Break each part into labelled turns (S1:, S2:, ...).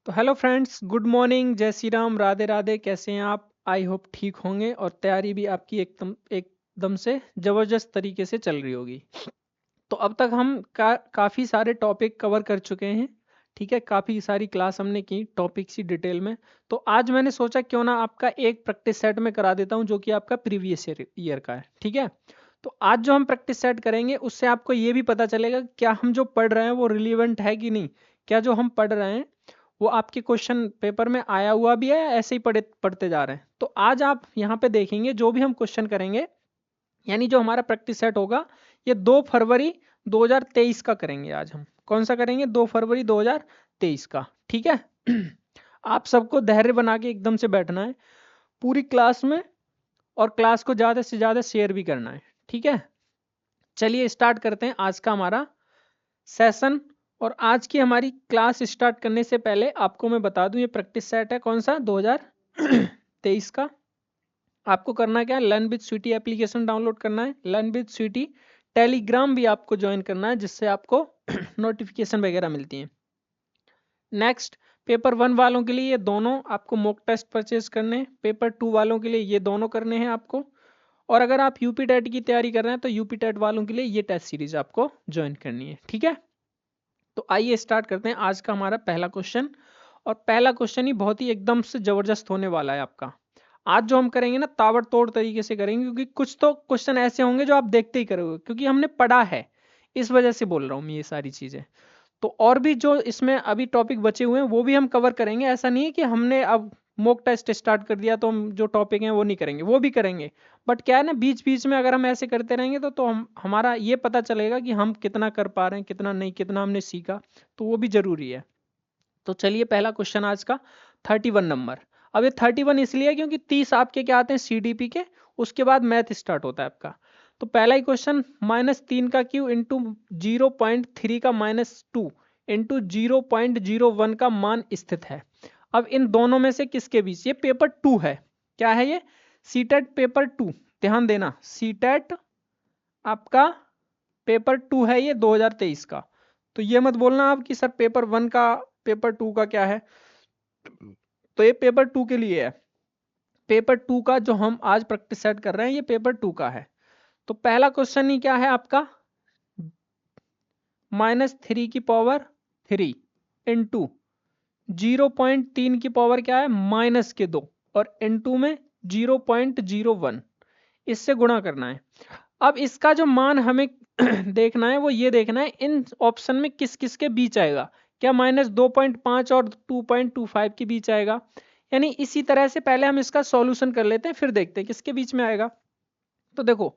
S1: तो hello friends, good morning, जय श्री राम, राधे राधे। कैसे हैं आप? आई होप ठीक होंगे और तैयारी भी आपकी एकदम से ज़बरदस्त तरीके से चल रही होगी। तो अब तक हम काफ़ी सारे टॉपिक कवर कर चुके हैं। ठीक है, काफ़ी सारी क्लास हमने की टॉपिक सी डिटेल में। तो आज मैंने सोचा क्यों ना आपका एक प्रैक्टिस सेट में करा देता हूं जो कि आपका प्रीवियस ईयर का है। ठीक है, तो आज जो हम प्रैक्टिस सेट करेंगे उससे आपको ये भी पता चलेगा क्या हम जो पढ़ रहे हैं वो रिलीवेंट है कि नहीं। क्या जो हम पढ़ रहे हैं वो आपके क्वेश्चन पेपर में आया हुआ भी है या ऐसे ही पढ़ते जा रहे हैं। तो आज आप यहाँ पे देखेंगे जो भी हम क्वेश्चन करेंगे, यानी जो हमारा प्रैक्टिस सेट होगा ये 2 फरवरी 2023 का करेंगे। आज हम कौन सा करेंगे? 2 फरवरी 2023 का। ठीक है। आप सबको धैर्य बना के एकदम से बैठना है पूरी क्लास में, और क्लास को ज़्यादा से ज़्यादा शेयर भी करना है। ठीक है, चलिए स्टार्ट करते हैं आज का हमारा सेशन। और आज की हमारी क्लास स्टार्ट करने से पहले आपको मैं बता दूं ये प्रैक्टिस सेट है कौन सा 2023 का। आपको करना क्या है, learn with Sweety application download करना है, लर्न विद स्वीटी टेलीग्राम भी आपको ज्वाइन करना है जिससे आपको नोटिफिकेशन वगैरह मिलती हैं। नेक्स्ट, पेपर 1 वालों के लिए ये दोनों आपको मॉक टेस्ट परचेज करने हैं, पेपर 2 वालों के लिए ये दोनों करने हैं आपको। और अगर आप यूपी टेट की तैयारी कर रहे हैं तो यूपी टेट वालों के लिए ये टेस्ट सीरीज आपको ज्वाइन करनी है। ठीक है, तो आइए स्टार्ट करते हैं आज का हमारा पहला क्वेश्चन। और पहला क्वेश्चन ही बहुत ही एकदम से जबरदस्त होने वाला है आपका। आज जो हम करेंगे ना ताबड़तोड़ तरीके से करेंगे, क्योंकि कुछ तो क्वेश्चन ऐसे होंगे जो आप देखते ही करोगे, क्योंकि हमने पढ़ा है, इस वजह से बोल रहा हूँ मैं ये सारी चीजें। तो और भी जो इसमें अभी टॉपिक बचे हुए हैं वो भी हम कवर करेंगे। ऐसा नहीं है कि हमने अब मॉक टेस्ट स्टार्ट कर दिया तो हम जो टॉपिक हैं वो नहीं करेंगे, वो भी करेंगे। बट क्या है ना, बीच बीच में अगर हम ऐसे करते रहेंगे तो हमारा ये पता चलेगा कि हम कितना कर पा रहे हैं, कितना नहीं, कितना हमने सीखा। तो वो भी जरूरी है। तो चलिए पहला क्वेश्चन आज का 31 नंबर। अब ये 31 इसलिए है क्योंकि 30 आपके क्या आते हैं सीडीपी के, उसके बाद मैथ स्टार्ट होता है आपका। तो पहला ही क्वेश्चन, -3 का क्यू इंटू 0.3 का -2 इंटू 0.01 का मान स्थित है। अब इन दोनों में से किसके बीच? ये पेपर 2 है। क्या है ये? CTET paper 2। ध्यान देना, सीटेट आपका पेपर 2 है ये 2023 का। तो ये मत बोलना आप कि सर पेपर 1 का पेपर 2 का क्या है। तो ये पेपर 2 के लिए है। पेपर 2 का जो हम आज प्रैक्टिस सेट कर रहे हैं ये पेपर 2 का है। तो पहला क्वेश्चन ही क्या है आपका, -3 की पावर 3 इंटू 0.3 की पावर क्या है -2 और इंटू में 0.01, इससे गुणा करना है। अब इसका जो मान हमें देखना है वो ये देखना है इन ऑप्शन में किस किस के बीच आएगा। क्या -2.5 और 2.25 के बीच आएगा? यानी इसी तरह से पहले हम इसका सॉल्यूशन कर लेते हैं, फिर देखते हैं किसके बीच में आएगा। तो देखो,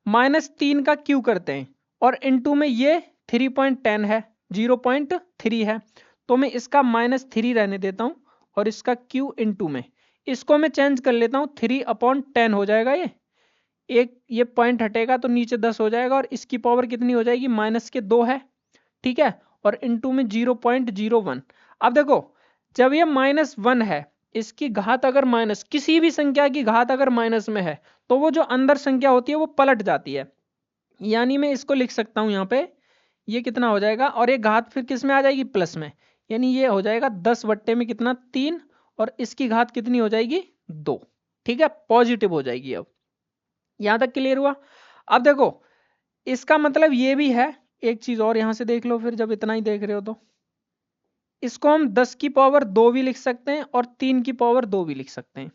S1: -3 का क्यू करते हैं और इनटू में ये 3.10 है, 0.3 है, तो मैं इसका -3 रहने देता हूं और इसका क्यू इनटू में इसको मैं चेंज कर लेता हूं, 3/10 हो जाएगा। ये पॉइंट हटेगा तो नीचे 10 हो जाएगा और इसकी पावर कितनी हो जाएगी, -2 है। ठीक है, और इनटू में 0.01। अब देखो, जब ये -1 है, इसकी घात अगर माइनस, किसी भी संख्या की घात अगर माइनस में है तो वो जो अंदर संख्या होती है वो पलट जाती है। यानी मैं इसको लिख सकता हूं यहाँ पे, ये कितना हो जाएगा, और ये घात फिर किस में आ जाएगी, प्लस में। यानी ये हो जाएगा 10 बट्टे में कितना, 3, और इसकी घात कितनी हो जाएगी, 2। ठीक है, पॉजिटिव हो जाएगी। अब यहां तक क्लियर हुआ? अब देखो, इसका मतलब ये भी है, एक चीज और यहां से देख लो फिर, जब इतना ही देख रहे हो तो इसको हम 10 की पावर 2 भी लिख सकते हैं और 3 की पावर 2 भी लिख सकते हैं।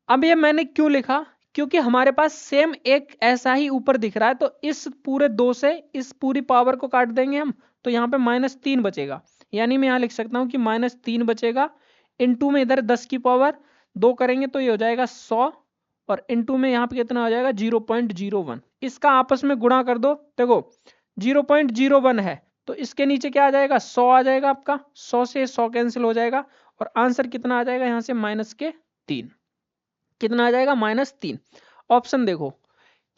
S1: अब ये मैंने क्यों लिखा, क्योंकि हमारे पास सेम एक ऐसा ही ऊपर दिख रहा है, तो इस पूरे 2 से इस पूरी पावर को काट देंगे हम, तो यहाँ पे -3 बचेगा। यानी मैं यहाँ लिख सकता हूँ कि -3 बचेगा, इनटू में इधर 10 की पावर 2 करेंगे तो ये हो जाएगा 100, और इनटू में यहाँ पे कितना हो जाएगा 0.01। इसका आपस में गुणा कर दो, देखो 0.01 है तो इसके नीचे क्या आ जाएगा, 100 आ जाएगा आपका, 100 से 100 कैंसिल हो जाएगा, और आंसर कितना आ जाएगा यहाँ से -3। कितना आ जाएगा, -3। ऑप्शन देखो,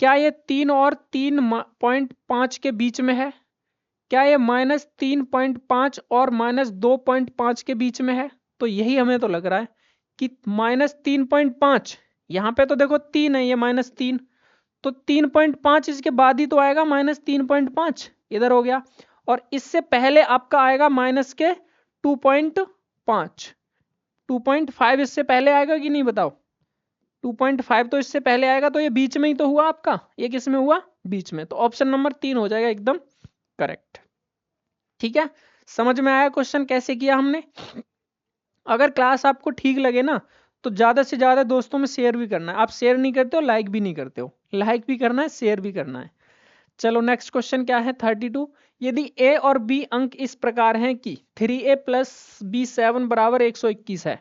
S1: क्या ये 3 और 3.5 के बीच में है? क्या ये -3.5 और -2.5 के बीच में है? तो यही हमें तो लग रहा है कि -3.5, यहाँ पे तो देखो 3 है, ये -3, तो 3.5 इसके बाद ही तो आएगा, -3.5 इधर हो गया, और इससे पहले आपका आएगा -2.25। 5। 2.5 इससे पहले आएगा कि नहीं बताओ? 2.5 तो इससे पहले आएगा, तो ये बीच में ही तो हुआ आपका, ये किस में हुआ? बीच में। तो ऑप्शन नंबर 3 हो जाएगा एकदम करेक्ट। ठीक है, समझ में आया क्वेश्चन कैसे किया हमने? अगर क्लास आपको ठीक लगे ना तो ज्यादा से ज्यादा दोस्तों में शेयर भी करना है। आप शेयर नहीं करते हो, लाइक भी नहीं करते हो, लाइक भी करना है, शेयर भी करना है। चलो नेक्स्ट क्वेश्चन क्या है? 32। यदि a और b अंक इस प्रकार हैं कि 3a प्लस b7 बराबर 121 है,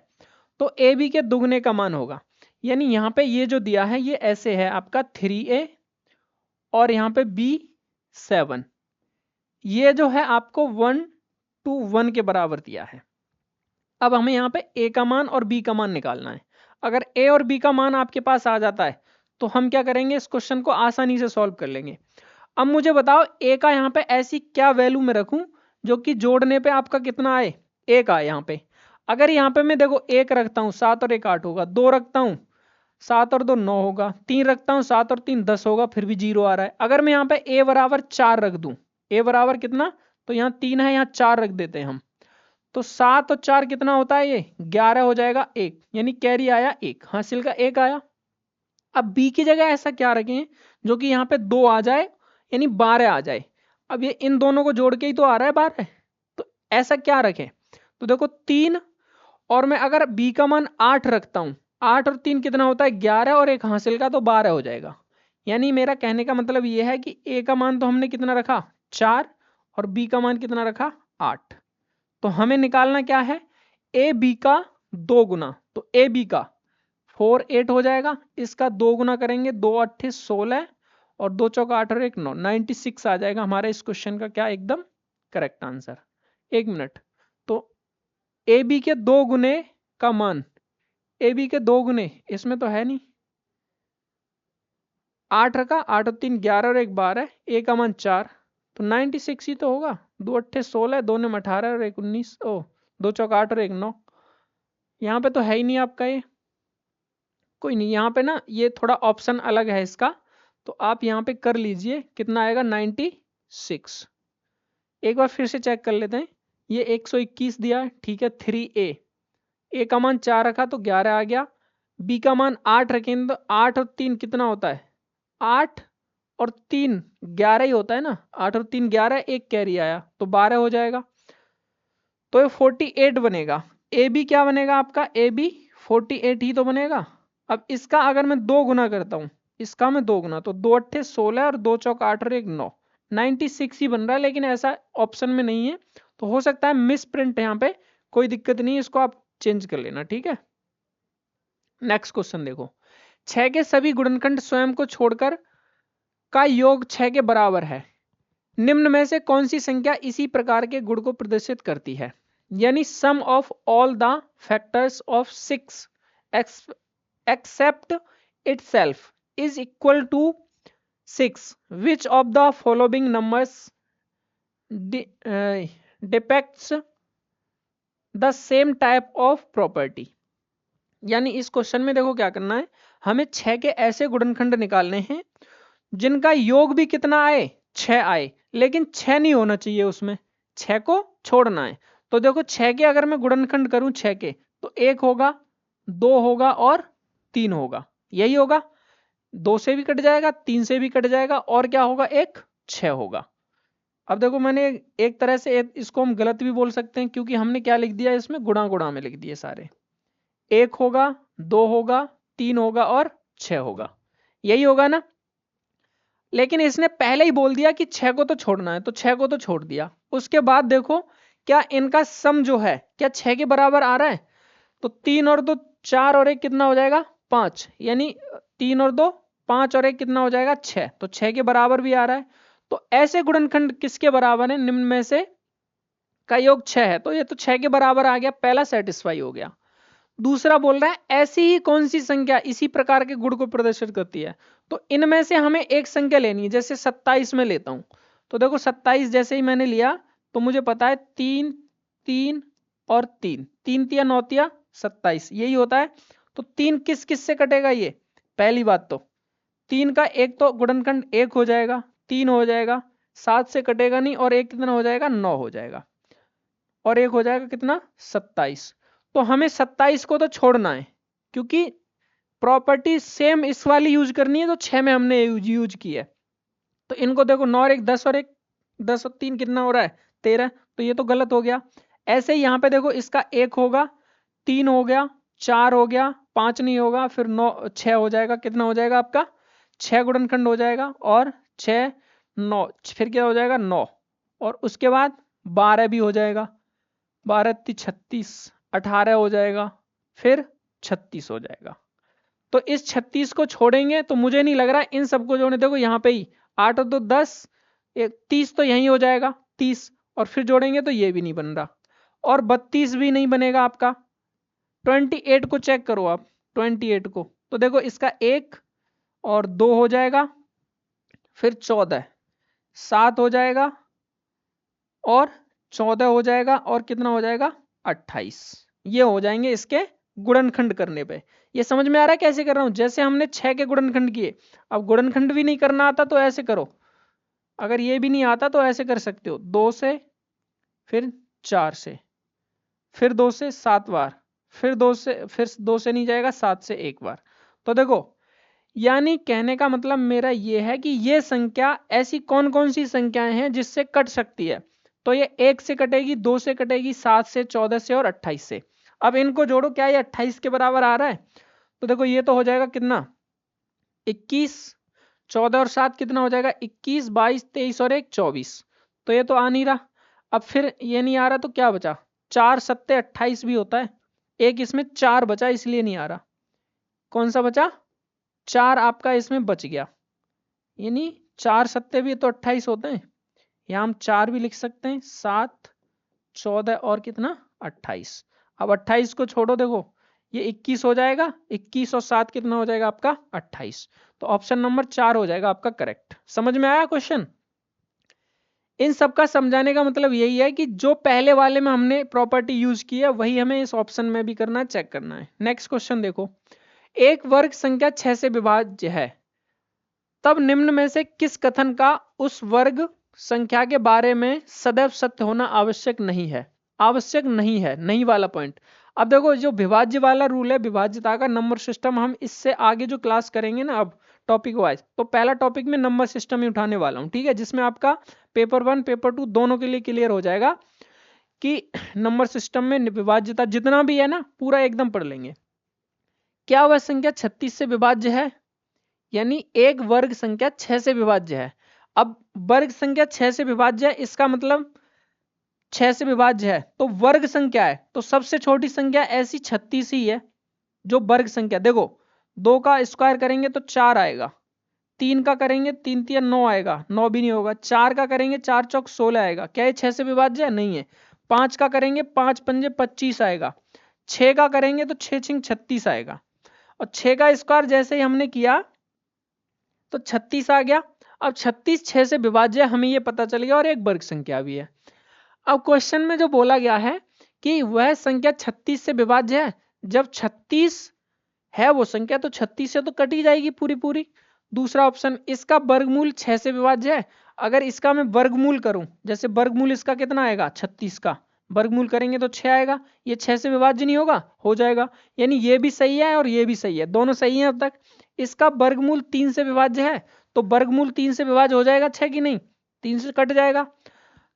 S1: तो ए बी के दुगने का मान होगा। यानी यहाँ पे ये जो दिया है ये ऐसे है आपका 3a और यहाँ पे b7, ये जो है आपको 1 to 1 के बराबर दिया है। अब हमें यहाँ पे a का मान और b का मान निकालना है। अगर a और b का मान आपके पास आ जाता है तो हम क्या करेंगे, इस क्वेश्चन को आसानी से सॉल्व कर लेंगे। अब मुझे बताओ a का यहाँ पे ऐसी क्या वैल्यू में रखूं जो कि जोड़ने पे आपका कितना आए? 1 आए यहाँ पे। अगर यहाँ पे मैं देखो 1 रखता हूँ 7 और 1 8 होगा, 2 रखता हूँ 7 और 2 9 होगा, 3 रखता हूँ 7 और 3 10 होगा, फिर भी 0 आ रहा है। अगर मैं यहाँ पे a बराबर 4 रख दूं, a बराबर कितना, तो यहाँ 3 है, यहाँ 4 रख देते हैं हम, तो 7 और 4 कितना होता है? ये 11 हो जाएगा 1, यानी कैरी आया 1, हासिल का 1 आया। अब b की जगह ऐसा क्या रखें जो कि यहाँ पे 2 आ जाए, यानी 12 आ जाए। अब ये इन दोनों को जोड़ के ही तो आ रहा है 12, तो ऐसा क्या रखें? तो देखो 3, और मैं अगर b का मान 8 रखता हूं, 8 और 3 कितना होता है? 11, और एक हासिल का तो 12 हो जाएगा। यानी मेरा कहने का मतलब ये है कि a का मान तो हमने कितना रखा? 4, और b का मान कितना रखा? 8। तो हमें निकालना क्या है? ए बी का 2 गुना, तो ए बी का 4 8 हो जाएगा, इसका 2 गुना करेंगे, 2 8 16 और 2 चौका 8 और 1 9, 96 आ जाएगा हमारे इस क्वेश्चन का क्या एकदम करेक्ट आंसर। 1 मिनट, तो ए बी के 2 गुने का मान, ए बी के 2 गुने इसमें तो है नहीं, 8 रखा, 8 और 3 11 और 1 12, ए का मान 4, तो 96 ही तो होगा। 2 8 16, 2 ने 18 और 1 19, ओ 2 चौका 8 और 1 9, यहाँ पे तो है ही नहीं आपका ये। कोई नहीं, यहाँ पे ना ये थोड़ा ऑप्शन अलग है इसका, तो आप यहाँ पे कर लीजिए, कितना आएगा? 96। एक बार फिर से चेक कर लेते हैं, ये 121 दिया, ठीक है। 3a, ए का मान 4 रखा तो 11 आ गया, b का मान 8 रखें तो 8 और 3 कितना होता है? 8 और 3 11 ही होता है ना, 8 और 3 11, एक कैरी आया तो 12 हो जाएगा, तो ये 48 बनेगा। ए बी क्या बनेगा आपका? ए बी 48 ही तो बनेगा। अब इसका अगर मैं 2 गुना करता हूं, इसका मैं 2 गुना, तो 2 8 16 और 2 चौक 8 और 1 9, 96 ही बन रहा है, लेकिन ऐसा ऑप्शन में नहीं है, तो हो सकता है मिस प्रिंट है यहाँ पे, कोई दिक्कत नहीं, इसको आप चेंज कर लेना, ठीक है। नेक्स्ट क्वेश्चन देखो, 6 के सभी गुणनखंड स्वयं को छोड़कर का योग 6 के बराबर है, निम्न में से कौन सी संख्या इसी प्रकार के गुण को प्रदर्शित करती है? यानी sum of all the factors of 6 except itself is equal to 6, which of the following numbers depicts the same type of property? यानी इस क्वेश्चन में देखो क्या करना है, हमें 6 के ऐसे गुणनखंड निकालने हैं जिनका योग भी कितना आए? 6 आए, लेकिन 6 नहीं होना चाहिए उसमें, 6 को छोड़ना है। तो देखो 6 के अगर मैं गुणनखंड करूं 6 के, तो 1 होगा, 2 होगा और 3 होगा, यही होगा। 2 से भी कट जाएगा, 3 से भी कट जाएगा, और क्या होगा? 1 6 होगा। अब देखो मैंने एक तरह से इसको हम गलत भी बोल सकते हैं, क्योंकि हमने क्या लिख दिया इसमें? गुणा गुणा में लिख दिए सारे। 1 होगा, 2 होगा, 3 होगा और 6 होगा, यही होगा ना। लेकिन इसने पहले ही बोल दिया कि 6 को तो छोड़ना है, तो 6 को तो छोड़ दिया। उसके बाद देखो क्या इनका सम जो है क्या 6 के बराबर आ रहा है? तो 3 और 2 4 और 1 कितना हो जाएगा? 5, यानी 3 और 2 5 और 1 कितना हो जाएगा? 6, तो 6 के बराबर भी आ रहा है। तो ऐसे गुणनखंड किसके बराबर है? निम्न में से का योग 6 है, तो ये तो 6 के बराबर आ गया, पहला सेटिस्फाई हो गया। दूसरा बोल रहा है ऐसी ही कौन सी संख्या इसी प्रकार के गुण को प्रदर्शित करती है? तो इनमें से हमें एक संख्या लेनी है, जैसे 27 में लेता हूं, तो देखो 27 जैसे ही मैंने लिया तो मुझे पता है 3 3 और 3 3 तिया 9 तिया 27, यही होता है। तो 3 किस किस से कटेगा? ये पहली बात, तो 3 का एक तो गुणनखंड 1 हो जाएगा, 3 हो जाएगा, 7 से कटेगा नहीं, और 1 कितना हो जाएगा? 9 हो जाएगा। और एक हो जाएगा कितना 27। तो हमें 27 को तो छोड़ना है क्योंकि प्रॉपर्टी सेम इस वाली यूज करनी है, तो 6 में हमने यूज की है। तो इनको देखो 9 और 1 10 और 1 10 और 3 कितना हो रहा है 13, तो ये तो गलत हो गया। ऐसे ही यहाँ पे देखो इसका 1 होगा, 3 हो गया, 4 हो गया, 5 नहीं होगा, फिर 9 6 हो जाएगा, कितना हो जाएगा आपका 6 गुणनखंड हो जाएगा, और 6 9 फिर क्या हो जाएगा 9, और उसके बाद 12 भी हो जाएगा, 12 36 18 हो जाएगा, फिर 36 हो जाएगा। तो इस 36 को छोड़ेंगे तो मुझे नहीं लग रहा इन सबको जोड़ने, देखो यहाँ पे ही 8 और 2 10, 30 तो यही हो जाएगा 30, और फिर जोड़ेंगे तो ये भी नहीं बन रहा, और 32 भी नहीं बनेगा आपका। 28 को चेक करो आप, 28 को तो देखो इसका 1 और 2 हो जाएगा, फिर 14 7 हो जाएगा, और 14 हो जाएगा, और कितना हो जाएगा 28। ये हो जाएंगे इसके गुणनखंड करने पे। ये समझ में आ रहा है कैसे कर रहा हूं, जैसे हमने 6 के गुणनखंड किए, अब गुणनखंड भी नहीं करना आता तो ऐसे करो, अगर ये भी नहीं आता तो ऐसे कर सकते हो, 2 से, फिर 4 से, फिर 2 से 7 बार, फिर 2 से, फिर 2 से नहीं जाएगा 7 से 1 बार। तो देखो यानी कहने का मतलब मेरा ये है कि ये संख्या ऐसी कौन कौन सी संख्याएं हैं जिससे कट सकती है, तो ये 1 से कटेगी, 2 से कटेगी, 7 से, 14 से और 28 से। अब इनको जोड़ो, क्या ये 28 के बराबर आ रहा है, तो देखो ये तो हो जाएगा कितना 21, 14 और 7 कितना हो जाएगा 21, 22, 23 और 1 24, तो ये तो आ नहीं रहा। अब फिर ये नहीं आ रहा तो क्या बचा, 4 7 28 भी होता है, एक इसमें 4 बचा इसलिए नहीं आ रहा, कौन सा बचा 4 आपका इसमें बच गया, यानी 4 सत्ते भी तो 28 होते हैं, यहाँ हम 4 भी लिख सकते हैं, 7 14 और कितना 28। अब 28 को छोड़ो, देखो ये 21 हो जाएगा, 21 और 7 कितना हो जाएगा आपका 28, तो ऑप्शन नंबर 4 हो जाएगा आपका करेक्ट। समझ में आया क्वेश्चन। इन सब का समझाने का मतलब यही है कि जो पहले वाले में हमने प्रॉपर्टी यूज की है वही हमें इस ऑप्शन में भी करना है, चेक करना है। नेक्स्ट क्वेश्चन देखो, एक वर्ग संख्या 6 से विभाज्य है, तब निम्न में से किस कथन का उस वर्ग संख्या के बारे में सदैव सत्य होना आवश्यक नहीं है। आवश्यक नहीं है, नहीं वाला पॉइंट। अब देखो जो विभाज्य वाला रूल है, विभाज्यता का नंबर सिस्टम, हम इससे आगे जो क्लास करेंगे ना अब टॉपिक वाइज, तो पहला टॉपिक में नंबर सिस्टम ही उठाने वाला हूं, ठीक है, जिसमें आपका पेपर 1 पेपर 2 दोनों के लिए क्लियर हो जाएगा कि नंबर सिस्टम में विभाज्यता जितना भी है ना पूरा एकदम पढ़ लेंगे। क्या वह संख्या 36 से विभाज्य है, यानी एक वर्ग संख्या 6 से विभाज्य है। अब वर्ग संख्या 6 से विभाज्य है, इसका मतलब 6 से विभाज्य है तो वर्ग संख्या है, तो सबसे छोटी संख्या ऐसी 36 ही है जो वर्ग संख्या। देखो 2 का स्क्वायर करेंगे तो 4 आएगा, 3 का करेंगे 3 3 9 आएगा, 9 भी नहीं होगा, 4 का करेंगे 4 चौक 16 आएगा, क्या ये 6 से विभाज्य है, नहीं है। 5 का करेंगे 5 पंजे 25 आएगा, 6 का करेंगे तो 6 छिंग 36 आएगा, और 6 का स्क्वायर जैसे ही हमने किया तो 36 आ गया। अब 36 6 से विभाज्य हमें ये पता चल गया, और एक वर्ग संख्या भी है। अब क्वेश्चन में जो बोला गया है कि वह संख्या 36 से विभाज्य है, जब 36 है वो संख्या तो 36 से तो कट ही जाएगी पूरी पूरी। दूसरा ऑप्शन, इसका वर्गमूल 6 से विभाज्य है, अगर इसका मैं वर्गमूल करूं, जैसे वर्गमूल इसका कितना आएगा 36 का वर्गमूल करेंगे तो 6 आएगा, ये 6 से विभाज्य नहीं होगा, हो जाएगा, यानी ये भी सही है और ये भी सही है, दोनों सही हैं अब तक। इसका वर्गमूल 3 से विभाज्य है, तो वर्गमूल 3 से विभाज्य हो जाएगा 6 की नहीं, 3 से कट जाएगा।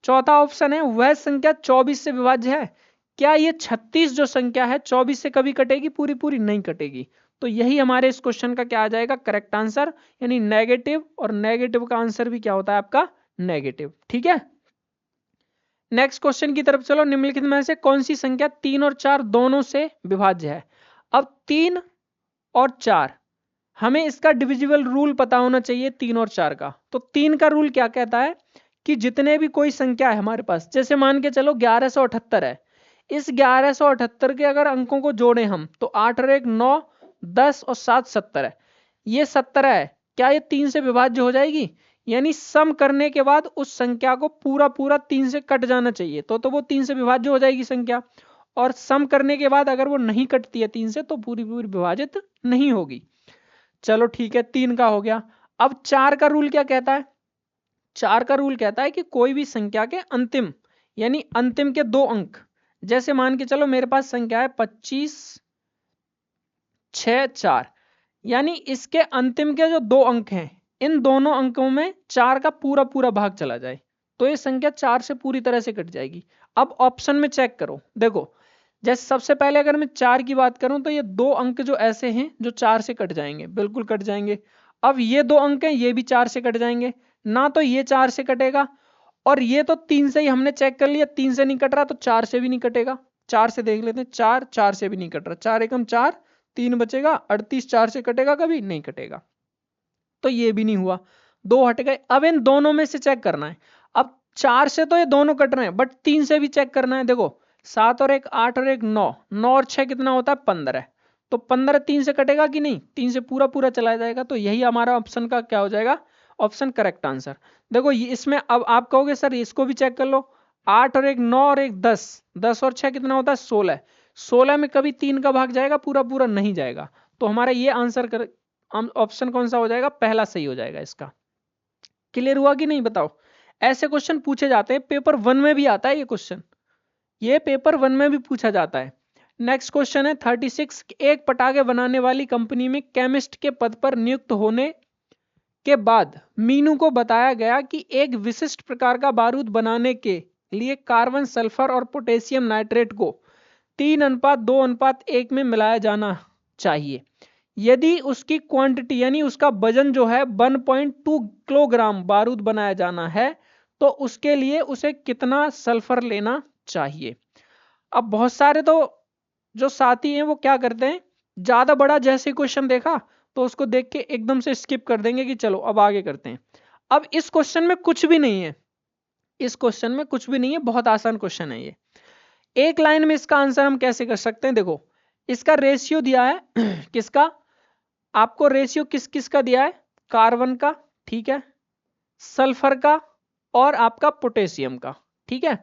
S1: चौथा ऑप्शन है, वह संख्या 24 से विभाज्य है, क्या ये 36 जो संख्या है 24 से कभी कटेगी, पूरी पूरी नहीं कटेगी। तो यही हमारे इस क्वेश्चन का क्या आ जाएगा करेक्ट आंसर, यानी नेगेटिव, और नेगेटिव का आंसर भी क्या होता है आपका नेगेटिव, ठीक है। नेक्स्ट क्वेश्चन की तरफ चलो, निम्नलिखित में से कौन सी संख्या 3 और 4 दोनों से विभाज्य है। अब 3 और 4, हमें इसका डिविजिबल रूल पता होना चाहिए 3 और 4 का। तो 3 का रूल क्या कहता है कि जितने भी कोई संख्या है हमारे पास, जैसे मान के चलो 1178 है, इस 1178 के अगर अंकों को जोड़े हम तो 8 और 1 9, 10 और 7 17 है, ये 17 है, क्या ये 3 से विभाज्य हो जाएगी, यानी सम करने के बाद उस संख्या को पूरा पूरा 3 से कट जाना चाहिए, तो वो 3 से विभाज्य हो जाएगी संख्या। और सम करने के बाद अगर वो नहीं कटती है 3 से तो पूरी पूरी विभाजित नहीं होगी। चलो ठीक है, 3 का हो गया। अब 4 का रूल क्या कहता है, 4 का रूल कहता है कि कोई भी संख्या के अंतिम यानी अंतिम के 2 अंक। जैसे मान के चलो मेरे पास संख्या है 25 6 4, यानी इसके अंतिम के जो 2 अंक हैं, इन दोनों अंकों में 4 का पूरा पूरा भाग चला जाए तो ये संख्या 4 से पूरी तरह से कट जाएगी। अब ऑप्शन में चेक करो, देखो जैसे सबसे पहले अगर मैं 4 की बात करूं तो ये 2 अंक जो ऐसे हैं जो 4 से कट जाएंगे, बिल्कुल कट जाएंगे। अब ये 2 अंक हैं, ये भी 4 से कट जाएंगे, ना तो ये 4 से कटेगा, और ये तो 3 से ही हमने चेक कर लिया, 3 से नहीं कट रहा तो 4 से भी नहीं कटेगा। 4 से देख लेते हैं, 4 4 से भी नहीं कट रहा, 4 एकम 4, 3 बचेगा, 38 4 से कटेगा कभी नहीं कटेगा, तो ये भी नहीं हुआ, 2 हट गए। अब इन दोनों में से चेक करना है। अब 4 से तो ये दोनों कट रहे हैं, बट 3 से भी चेक करना है। देखो 7 और 1 8 और 1 9, 9 और 6 कितना होता है 15, तो 15 3 से कटेगा कि नहीं, 3 से पूरा पूरा चला जाएगा, तो यही हमारा ऑप्शन का क्या हो जाएगा, ऑप्शन करेक्ट आंसर। देखो ये इसमें अब आप कहोगे सर इसको भी चेक कर लो, 8 और 1 9 और 1 10, 10 और 6 कितना होता है 16, 16 में कभी 3 का भाग जाएगा, पूरा पूरा नहीं जाएगा, तो हमारा ये आंसर कर ऑप्शन कौन सा हो जाएगा, पहला सही हो जाएगा इसका। क्लियर हुआ कि नहीं बताओ। ऐसे क्वेश्चन पूछे जाते हैं, पेपर 1 में भी आता है ये क्वेश्चन, ये पेपर 1 में भी पूछा जाता है। नेक्स्ट क्वेश्चन है 36, एक पटाखे बनाने वाली कंपनी में केमिस्ट के पद पर नियुक्त होने के बाद मीनू को बताया गया कि एक विशिष्ट प्रकार का बारूद बनाने के लिए कार्बन सल्फर और पोटेशियम नाइट्रेट को 3:2:1 में मिलाया जाना चाहिए। यदि उसकी क्वांटिटी यानी उसका वजन जो है 1.2 किलोग्राम बारूद बनाया जाना है तो उसके लिए उसे कितना सल्फर लेना चाहिए। अब बहुत सारे तो जो साथी हैं वो क्या करते हैं, ज्यादा बड़ा जैसे क्वेश्चन देखा तो उसको देख के एकदम से स्किप कर देंगे कि चलो अब आगे करते हैं। अब इस क्वेश्चन में कुछ भी नहीं है, इस क्वेश्चन में कुछ भी नहीं है, बहुत आसान क्वेश्चन है ये। एक लाइन में इसका आंसर हम कैसे कर सकते हैं, देखो इसका रेशियो दिया है किसका, आपको रेशियो किस किस का दिया है, कार्बन का, ठीक है, सल्फर का और आपका पोटेशियम का, ठीक है।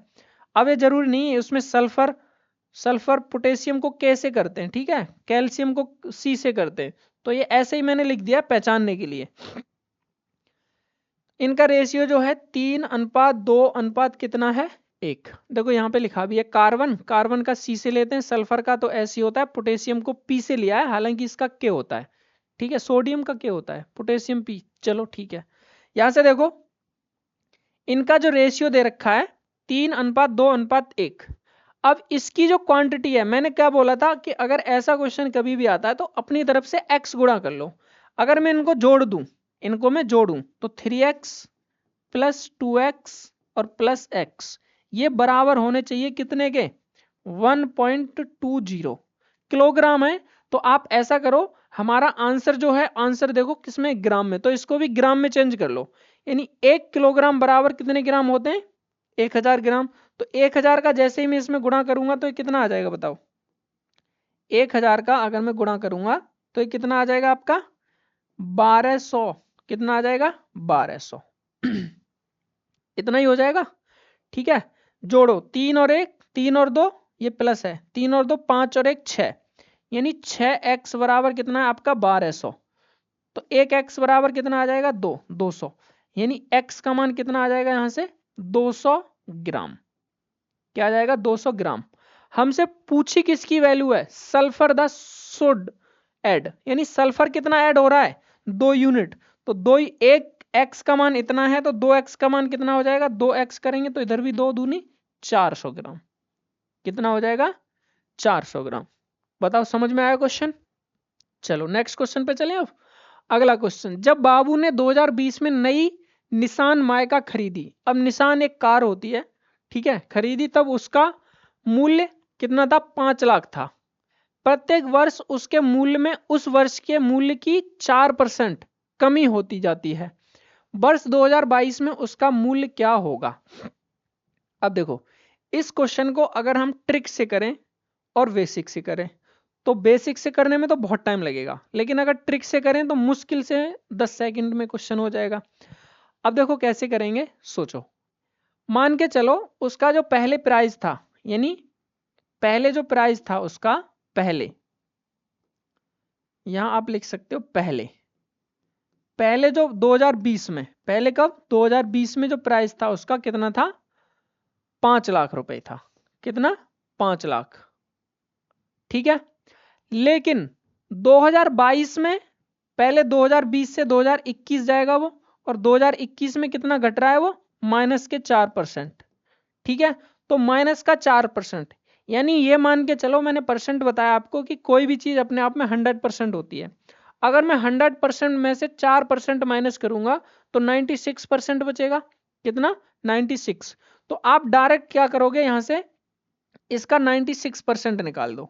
S1: अब ये जरूरी नहीं है उसमें सल्फर पोटेशियम को के से करते हैं, ठीक है, कैल्शियम को सी से करते हैं, तो ये ऐसे ही मैंने लिख दिया पहचानने के लिए। इनका रेशियो जो है 3:2 कितना है 1। देखो यहाँ पे लिखा भी है, कार्बन का सी से लेते हैं, सल्फर का तो ऐसे होता है, पोटेशियम को पी से लिया है, हालांकि इसका के होता है, ठीक है, सोडियम का के होता है, पोटेशियम पी, चलो ठीक है। यहां से देखो इनका जो रेशियो दे रखा है 3:2:1। अब इसकी जो क्वांटिटी है, मैंने क्या बोला था कि अगर ऐसा क्वेश्चन कभी भी आता है तो अपनी तरफ से x गुणा कर लो। अगर मैं इनको जोड़ दूं, इनको मैं जोड़ूं तो 3x प्लस 2x और प्लस x ये बराबर होने चाहिए कितने के, 1.20 किलोग्राम है। तो आप ऐसा करो, हमारा आंसर जो है, आंसर देखो किसमें, ग्राम में, तो इसको भी ग्राम में चेंज कर लो। यानी 1 किलोग्राम बराबर कितने ग्राम होते हैं, 1000 ग्राम। तो 1000 का जैसे ही मैं इसमें गुणा करूंगा तो ये कितना आ जाएगा बताओ, 1000 का अगर मैं गुणा करूंगा तो ये कितना आ जाएगा आपका 1200, कितना आ जाएगा 1200 इतना ही हो जाएगा, ठीक है। जोड़ो 3 और 1, 3 और 2 ये प्लस है, 3 और 2 5 और 1 6, यानी 6x बराबर कितना है आपका 1200। तो 1x बराबर कितना आ जाएगा 200, यानी x का मान कितना आ जाएगा यहां से 200 ग्राम। क्या आ जाएगा 200 ग्राम। हमसे पूछी किसकी वैल्यू है, सल्फर द शुड ऐड, यानी सल्फर कितना ऐड हो रहा है 2 यूनिट, तो 1 x का मान इतना है तो 2x का मान कितना हो जाएगा, 2x करेंगे तो इधर भी 2 दूनी 400 ग्राम, कितना हो जाएगा 400 ग्राम। बताओ समझ में आया क्वेश्चन। चलो नेक्स्ट क्वेश्चन पे चलें। अब अगला क्वेश्चन, जब बाबू ने 2020 में नई निसान माइका खरीदी, अब निसान एक कार होती है, ठीक है, खरीदी, तब उसका मूल्य कितना था 5 लाख था। प्रत्येक वर्ष उसके मूल्य में उस वर्ष के मूल्य की 4% कमी होती जाती है, वर्ष 2022 में उसका मूल्य क्या होगा। अब देखो इस क्वेश्चन को अगर हम ट्रिक से करें और बेसिक से करें तो बेसिक से करने में तो बहुत टाइम लगेगा, लेकिन अगर ट्रिक से करें तो मुश्किल से 10 सेकंड में क्वेश्चन हो जाएगा। अब देखो कैसे करेंगे, सोचो, मान के चलो उसका जो पहले प्राइस था, यानी पहले जो प्राइस था उसका, पहले यहां आप लिख सकते हो पहले जो 2020 में, पहले कब 2020 में जो प्राइस था उसका कितना था 5 लाख रुपए था। कितना? 5 लाख। ठीक है, लेकिन 2022 में, पहले 2020 से 2021 जाएगा वो, और 2021 में कितना घट रहा है वो? माइनस के 4%। ठीक है, तो माइनस का 4%, यानी ये मान के चलो, मैंने परसेंट बताया आपको कि कोई भी चीज अपने आप में 100% होती है। अगर मैं 100% में से 4% माइनस करूंगा तो 96% बचेगा। कितना? 96। तो आप डायरेक्ट क्या करोगे, यहां से इसका 96% निकाल दो।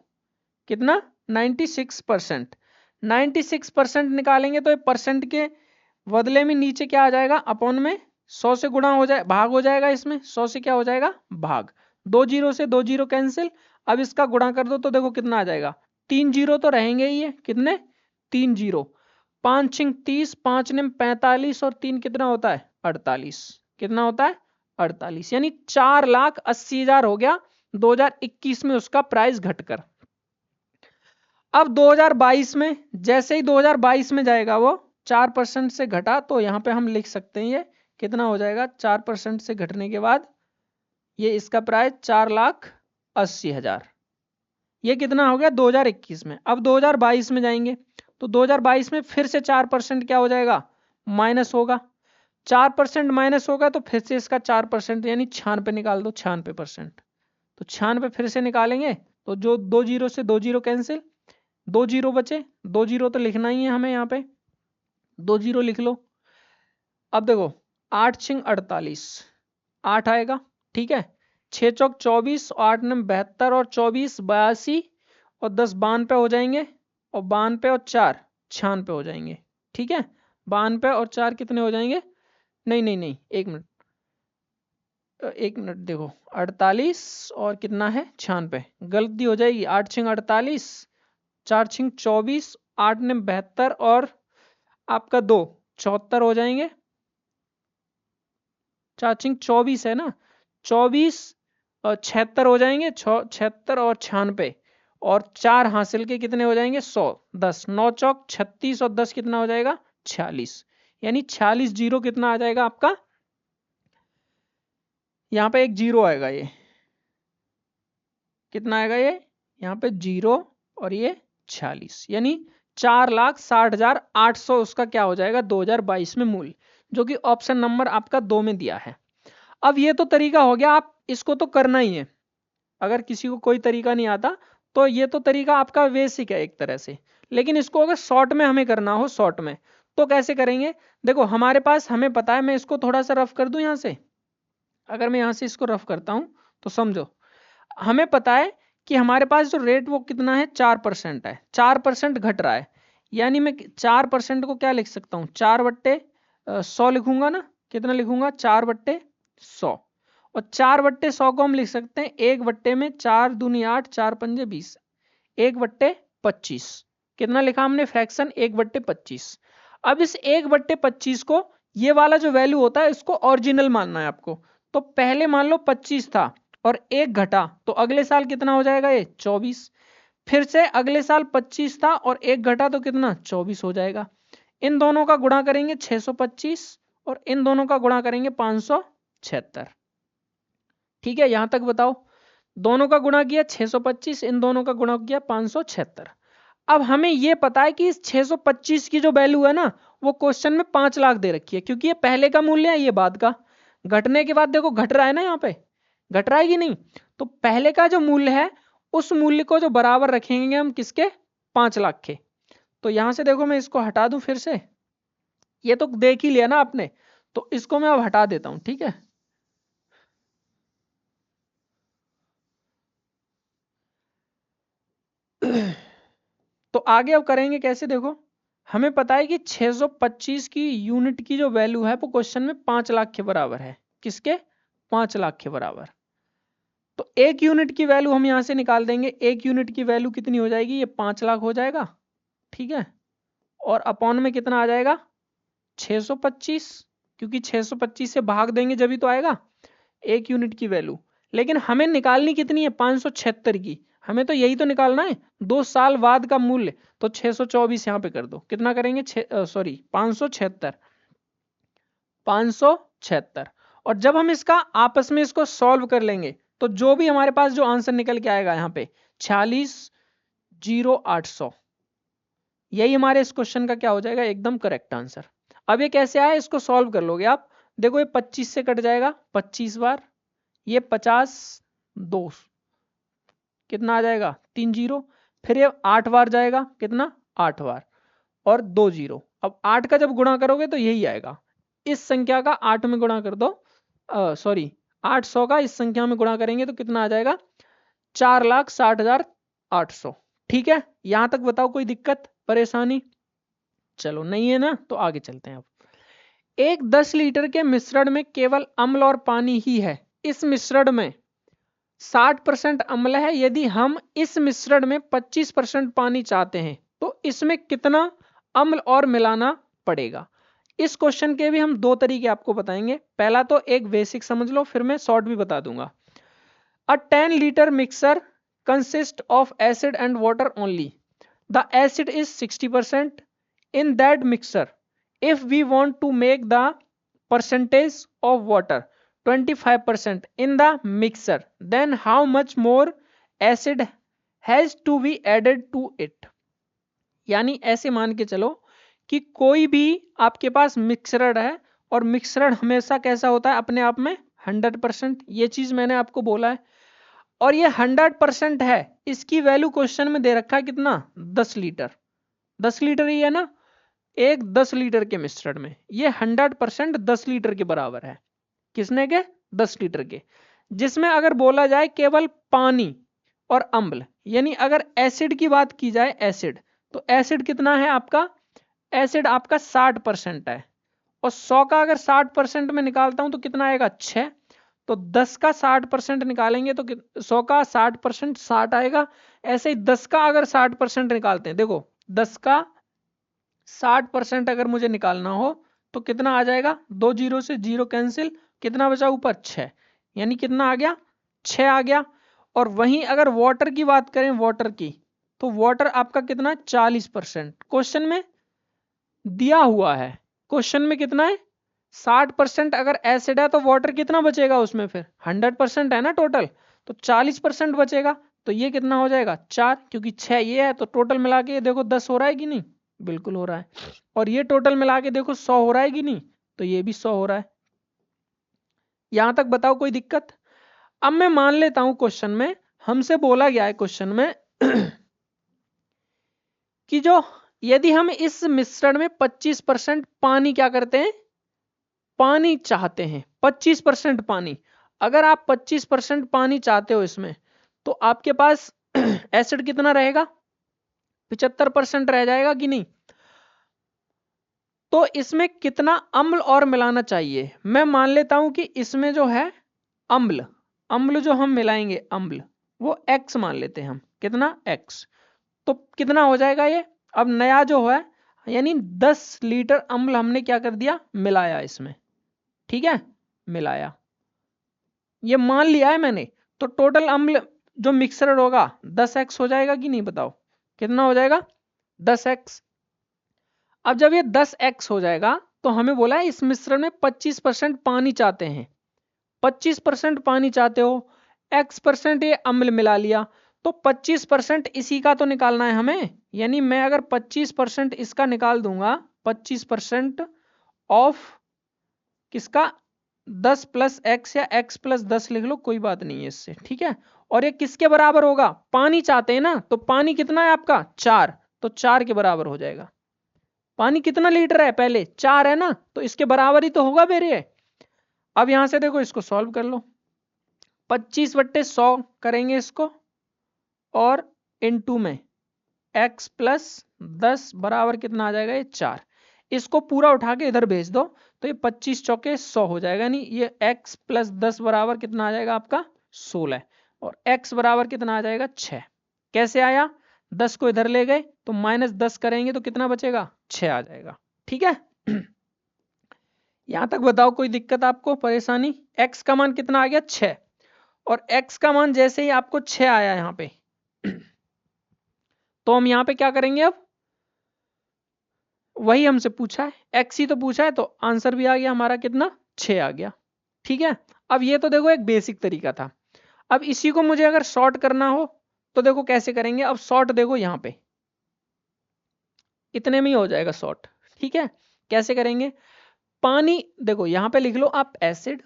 S1: कितना? 96%। 96% निकालेंगे तो ये परसेंट के बदले में नीचे क्या आ जाएगा? अपॉन में 100 से गुणा हो जाए, भाग हो जाएगा। इसमें 100 से क्या हो जाएगा? भाग। 2 जीरो से 2 जीरो कैंसिल। अब इसका गुणा कर दो तो देखो कितना आ जाएगा? 3 जीरो तो रहेंगे ही है। कितने? 3 जीरो। 5 छिंग 30, 5 निम 45 और 3 कितना होता है? 48। कितना होता है? 48। यानी 4,80,000 हो गया 2021 में उसका प्राइस घटकर। अब 2022 में, जैसे ही 2022 में जाएगा वो 4% से घटा, तो यहां पे हम लिख सकते हैं ये कितना हो जाएगा? 4% से घटने के बाद ये इसका प्राइस 4,80,000। ये कितना हो गया? 2021 में। अब 2022 में जाएंगे तो 2022 में फिर से 4% क्या हो जाएगा? माइनस होगा। 4% माइनस होगा तो फिर से इसका 4%, यानी 96 निकाल दो। 96%। तो 96 फिर से निकालेंगे तो जो 2 जीरो से 2 जीरो कैंसिल, 2 जीरो बचे। 2 जीरो तो लिखना ही है हमें यहाँ पे, 2 जीरो लिख लो। अब देखो 8 छिंग 48, 8 आएगा। ठीक है, 6 चौक 24, 8 नम 72 और 24 82 और 10 92 हो जाएंगे, और 92 और 4 96 हो जाएंगे। ठीक है, 92 और 4 कितने हो जाएंगे? नहीं नहीं नहीं, एक मिनट, एक मिनट, देखो 48 और कितना है? 96, गलती हो जाएगी। 8 छिंग 48, 4 छिंग 24, 8 ने 72 और आपका 2 74 हो जाएंगे। 4 छिंग 24 है ना, 24 और 76 हो जाएंगे। 76 और 96 और 4 हासिल के कितने हो जाएंगे? 100। 10 9 चौक 36 और 10 कितना हो जाएगा? 46। यानी 46 जीरो कितना आ जाएगा आपका? यहाँ पे एक जीरो आएगा, ये कितना आएगा? ये यहाँ पे जीरो और ये 46, यानी 4,60,800 उसका क्या हो जाएगा 2022 में मूल्य, जो कि ऑप्शन नंबर आपका 2 में दिया है। अब ये तो तरीका हो गया, आप इसको तो करना ही है। अगर किसी को कोई तरीका नहीं आता तो ये तो तरीका आपका बेसिक है एक तरह से, लेकिन इसको अगर शॉर्ट में हमें करना हो, शॉर्ट में, तो कैसे करेंगे? देखो हमारे पास, हमें पता है, मैं इसको थोड़ा सा रफ कर दूं यहां से। अगर मैं यहां से इसको रफ करता हूं तो समझो, हमें पता है कि हमारे पास जो रेट वो कितना है? 4% है। 4% घट रहा है, यानी मैं 4% को क्या लिख सकता हूं? 4/100 लिखूंगा ना। कितना लिखूंगा? 4/100। और 4/100 को हम लिख सकते हैं 1/, में 4 दूनी 8, 4 पंजे 20, 1/25। कितना लिखा हमने? फ्रैक्शन 1/25। अब इस 1/25 को, ये वाला जो वैल्यू होता है, इसको ओरिजिनल मानना है आपको। तो पहले मान लो 25 था और 1 घटा, तो अगले साल कितना हो जाएगा? ये 24। फिर से अगले साल 25 था और 1 घटा तो कितना? 24 हो जाएगा। इन दोनों का गुणा करेंगे 625 और इन दोनों का गुणा करेंगे 576। ठीक है, यहां तक बताओ। दोनों का गुणा किया 625, इन दोनों का गुणा किया 576। अब हमें यह पता है कि इस 625 की जो वैल्यू है ना, वो क्वेश्चन में 5 लाख दे रखी है, क्योंकि ये पहले का मूल्य है, ये बाद का। घटने के बाद देखो घट रहा है ना, यहाँ पे घट रहा है कि नहीं? तो पहले का जो मूल्य है, उस मूल्य को जो बराबर रखेंगे हम किसके? 5 लाख के। तो यहां से देखो मैं इसको हटा दूं फिर से, ये तो देख ही लिया ना आपने, तो इसको मैं अब हटा देता हूं। ठीक है, तो आगे अब करेंगे कैसे? देखो हमें पता है कि 625 की यूनिट की जो वैल्यू है वो क्वेश्चन में 5 लाख के बराबर है। किसके? 5 लाख के बराबर। तो 1 यूनिट की वैल्यू हम यहां से निकाल देंगे। 1 यूनिट की वैल्यू कितनी हो जाएगी? ये 5 लाख हो जाएगा। ठीक है, और अपॉन में कितना आ जाएगा? 625, क्योंकि 625 से भाग देंगे जब ही तो आएगा 1 यूनिट की वैल्यू। लेकिन हमें निकालनी कितनी है? 576 की। हमें तो यही तो निकालना है, 2 साल बाद का मूल्य। तो 624 यहां पे कर दो। कितना करेंगे? 576, 576। और जब हम इसका आपस में इसको सॉल्व कर लेंगे तो जो भी हमारे पास जो आंसर निकल के आएगा यहाँ पे 46,0800, यही हमारे इस क्वेश्चन का क्या हो जाएगा, एकदम करेक्ट आंसर। अब ये कैसे आया, इसको सॉल्व कर लोगे आप। देखो ये 25 से कट जाएगा 25 बार, ये 50 2 कितना आ जाएगा 3 जीरो, फिर ये 8 बार जाएगा कितना 8 बार और 2 जीरो। अब 8 का जब गुणा करोगे तो यही आएगा, इस संख्या का 8 में गुणा कर दो, सॉरी 800 का इस संख्या में गुणा करेंगे तो कितना आ जाएगा 4,60,800। ठीक है, यहां तक बताओ कोई दिक्कत परेशानी? चलो नहीं है ना, तो आगे चलते हैं। अब एक 10 लीटर के मिश्रण में केवल अम्ल और पानी ही है, इस मिश्रण में 60% अम्ल है, यदि हम इस मिश्रण में 25% पानी चाहते हैं तो इसमें कितना अम्ल और मिलाना पड़ेगा। इस क्वेश्चन के भी हम दो तरीके आपको बताएंगे। पहला तो एक बेसिक समझ लो, फिर मैं शॉर्ट भी बता दूंगा। A 10 liter mixer consists of acid and water only. The acid is 60% in that mixer. If we want to make the percentage of water 25% in the mixer, then how much more acid has to be added to it? यानी ऐसे मान के चलो कि कोई भी आपके पास मिश्रण है और मिश्रण हमेशा कैसा होता है अपने आप में 100%, ये चीज मैंने आपको बोला है। और ये 100% है, इसकी वैल्यू क्वेश्चन में दे रखा है कितना 10 लीटर, 10 लीटर ही है ना, एक 10 लीटर के मिश्रण में ये 100% 10 लीटर के बराबर है। किसने के 10 लीटर के, जिसमें अगर बोला जाए केवल पानी और अम्ल, यानी अगर एसिड की बात की जाए एसिड, तो एसिड कितना है आपका, एसिड आपका 60% है। और 100 का अगर 60% में निकालता हूं तो कितना आएगा 6, तो 10 का 60% निकालेंगे तो 100 का 60% 60 आएगा। ऐसे ही 10 का अगर 60% निकालते हैं, देखो 10 का 60% अगर मुझे निकालना हो तो कितना आ जाएगा, 2 जीरो से जीरो कैंसिल, कितना बचा ऊपर 6, यानी कितना आ गया 6 आ गया। और वहीं अगर वाटर की बात करें, वाटर की, तो वाटर आपका कितना 40%, क्वेश्चन में दिया हुआ है, क्वेश्चन में कितना है 60% अगर एसिड है तो वाटर कितना बचेगा उसमें, फिर 100% है ना टोटल, तो 40% बचेगा। तो ये कितना हो जाएगा 4, क्योंकि 6 ये है, तो टोटल मिला के देखो 10 हो रहा है कि नहीं, बिल्कुल हो रहा है। और ये टोटल मिला के देखो 100 हो रहा है कि नहीं, तो ये भी 100 हो रहा है। यहां तक बताओ कोई दिक्कत? अब मैं मान लेता हूं क्वेश्चन में हमसे बोला गया है क्वेश्चन में कि जो यदि हम इस मिश्रण में 25% पानी क्या करते हैं, पानी चाहते हैं, 25% पानी, अगर आप 25% पानी चाहते हो इसमें, तो आपके पास एसिड कितना रहेगा 75% रह जाएगा कि नहीं। तो इसमें कितना अम्ल और मिलाना चाहिए, मैं मान लेता हूं कि इसमें जो है अम्ल, अम्ल जो हम मिलाएंगे अम्ल वो x मान लेते हैं हम, कितना x, तो कितना हो जाएगा ये, अब नया जो है यानी 10 लीटर अम्ल हमने क्या कर दिया मिलाया इसमें, ठीक है मिलाया, ये मान लिया है मैंने। तो टोटल अम्ल जो मिक्सर होगा 10x हो जाएगा कि नहीं, बताओ कितना हो जाएगा 10x। अब जब ये 10x हो जाएगा तो हमें बोला है इस मिश्रण में 25% पानी चाहते हैं, 25% पानी चाहते हो, x% ये अम्ल मिला लिया, तो 25% इसी का तो निकालना है हमें, यानी मैं अगर 25% इसका निकाल दूंगा, 25% ऑफ किसका 10 प्लस x या x प्लस 10 लिख लो, कोई बात नहीं है इससे, ठीक है। और ये किसके बराबर होगा, पानी चाहते हैं ना, तो पानी कितना है आपका 4, तो 4 के बराबर हो जाएगा। पानी कितना लीटर है पहले 4 है ना, तो इसके बराबर ही तो होगा मेरे। अब यहां से देखो इसको सॉल्व कर लो, 25/100 करेंगे इसको, और इनटू में x प्लस 10 बराबर कितना आ जाएगा ये 4, इसको पूरा उठा के इधर भेज दो तो ये 25 चौके 100 हो जाएगा, नहीं ये x प्लस 10 बराबर कितना आ जाएगा आपका 16, और x बराबर कितना आ जाएगा 6। कैसे आया, 10 को इधर ले गए तो -10 करेंगे तो कितना बचेगा 6 आ जाएगा, ठीक है। यहां तक बताओ कोई दिक्कत आपको परेशानी, x का मान कितना आ गया 6, और x का मान जैसे ही आपको 6 आया यहां पे तो हम यहां पे क्या करेंगे, अब वही हमसे पूछा है x ही तो पूछा है, तो आंसर भी आ गया हमारा कितना 6 आ गया। ठीक है। अब ये तो देखो एक बेसिक तरीका था। अब इसी को मुझे अगर शॉर्ट करना हो तो देखो कैसे करेंगे। अब शॉर्ट देखो यहाँ पे इतने में ही हो जाएगा शॉर्ट। ठीक है, कैसे करेंगे। पानी देखो यहाँ पे लिख लो आप एसिड,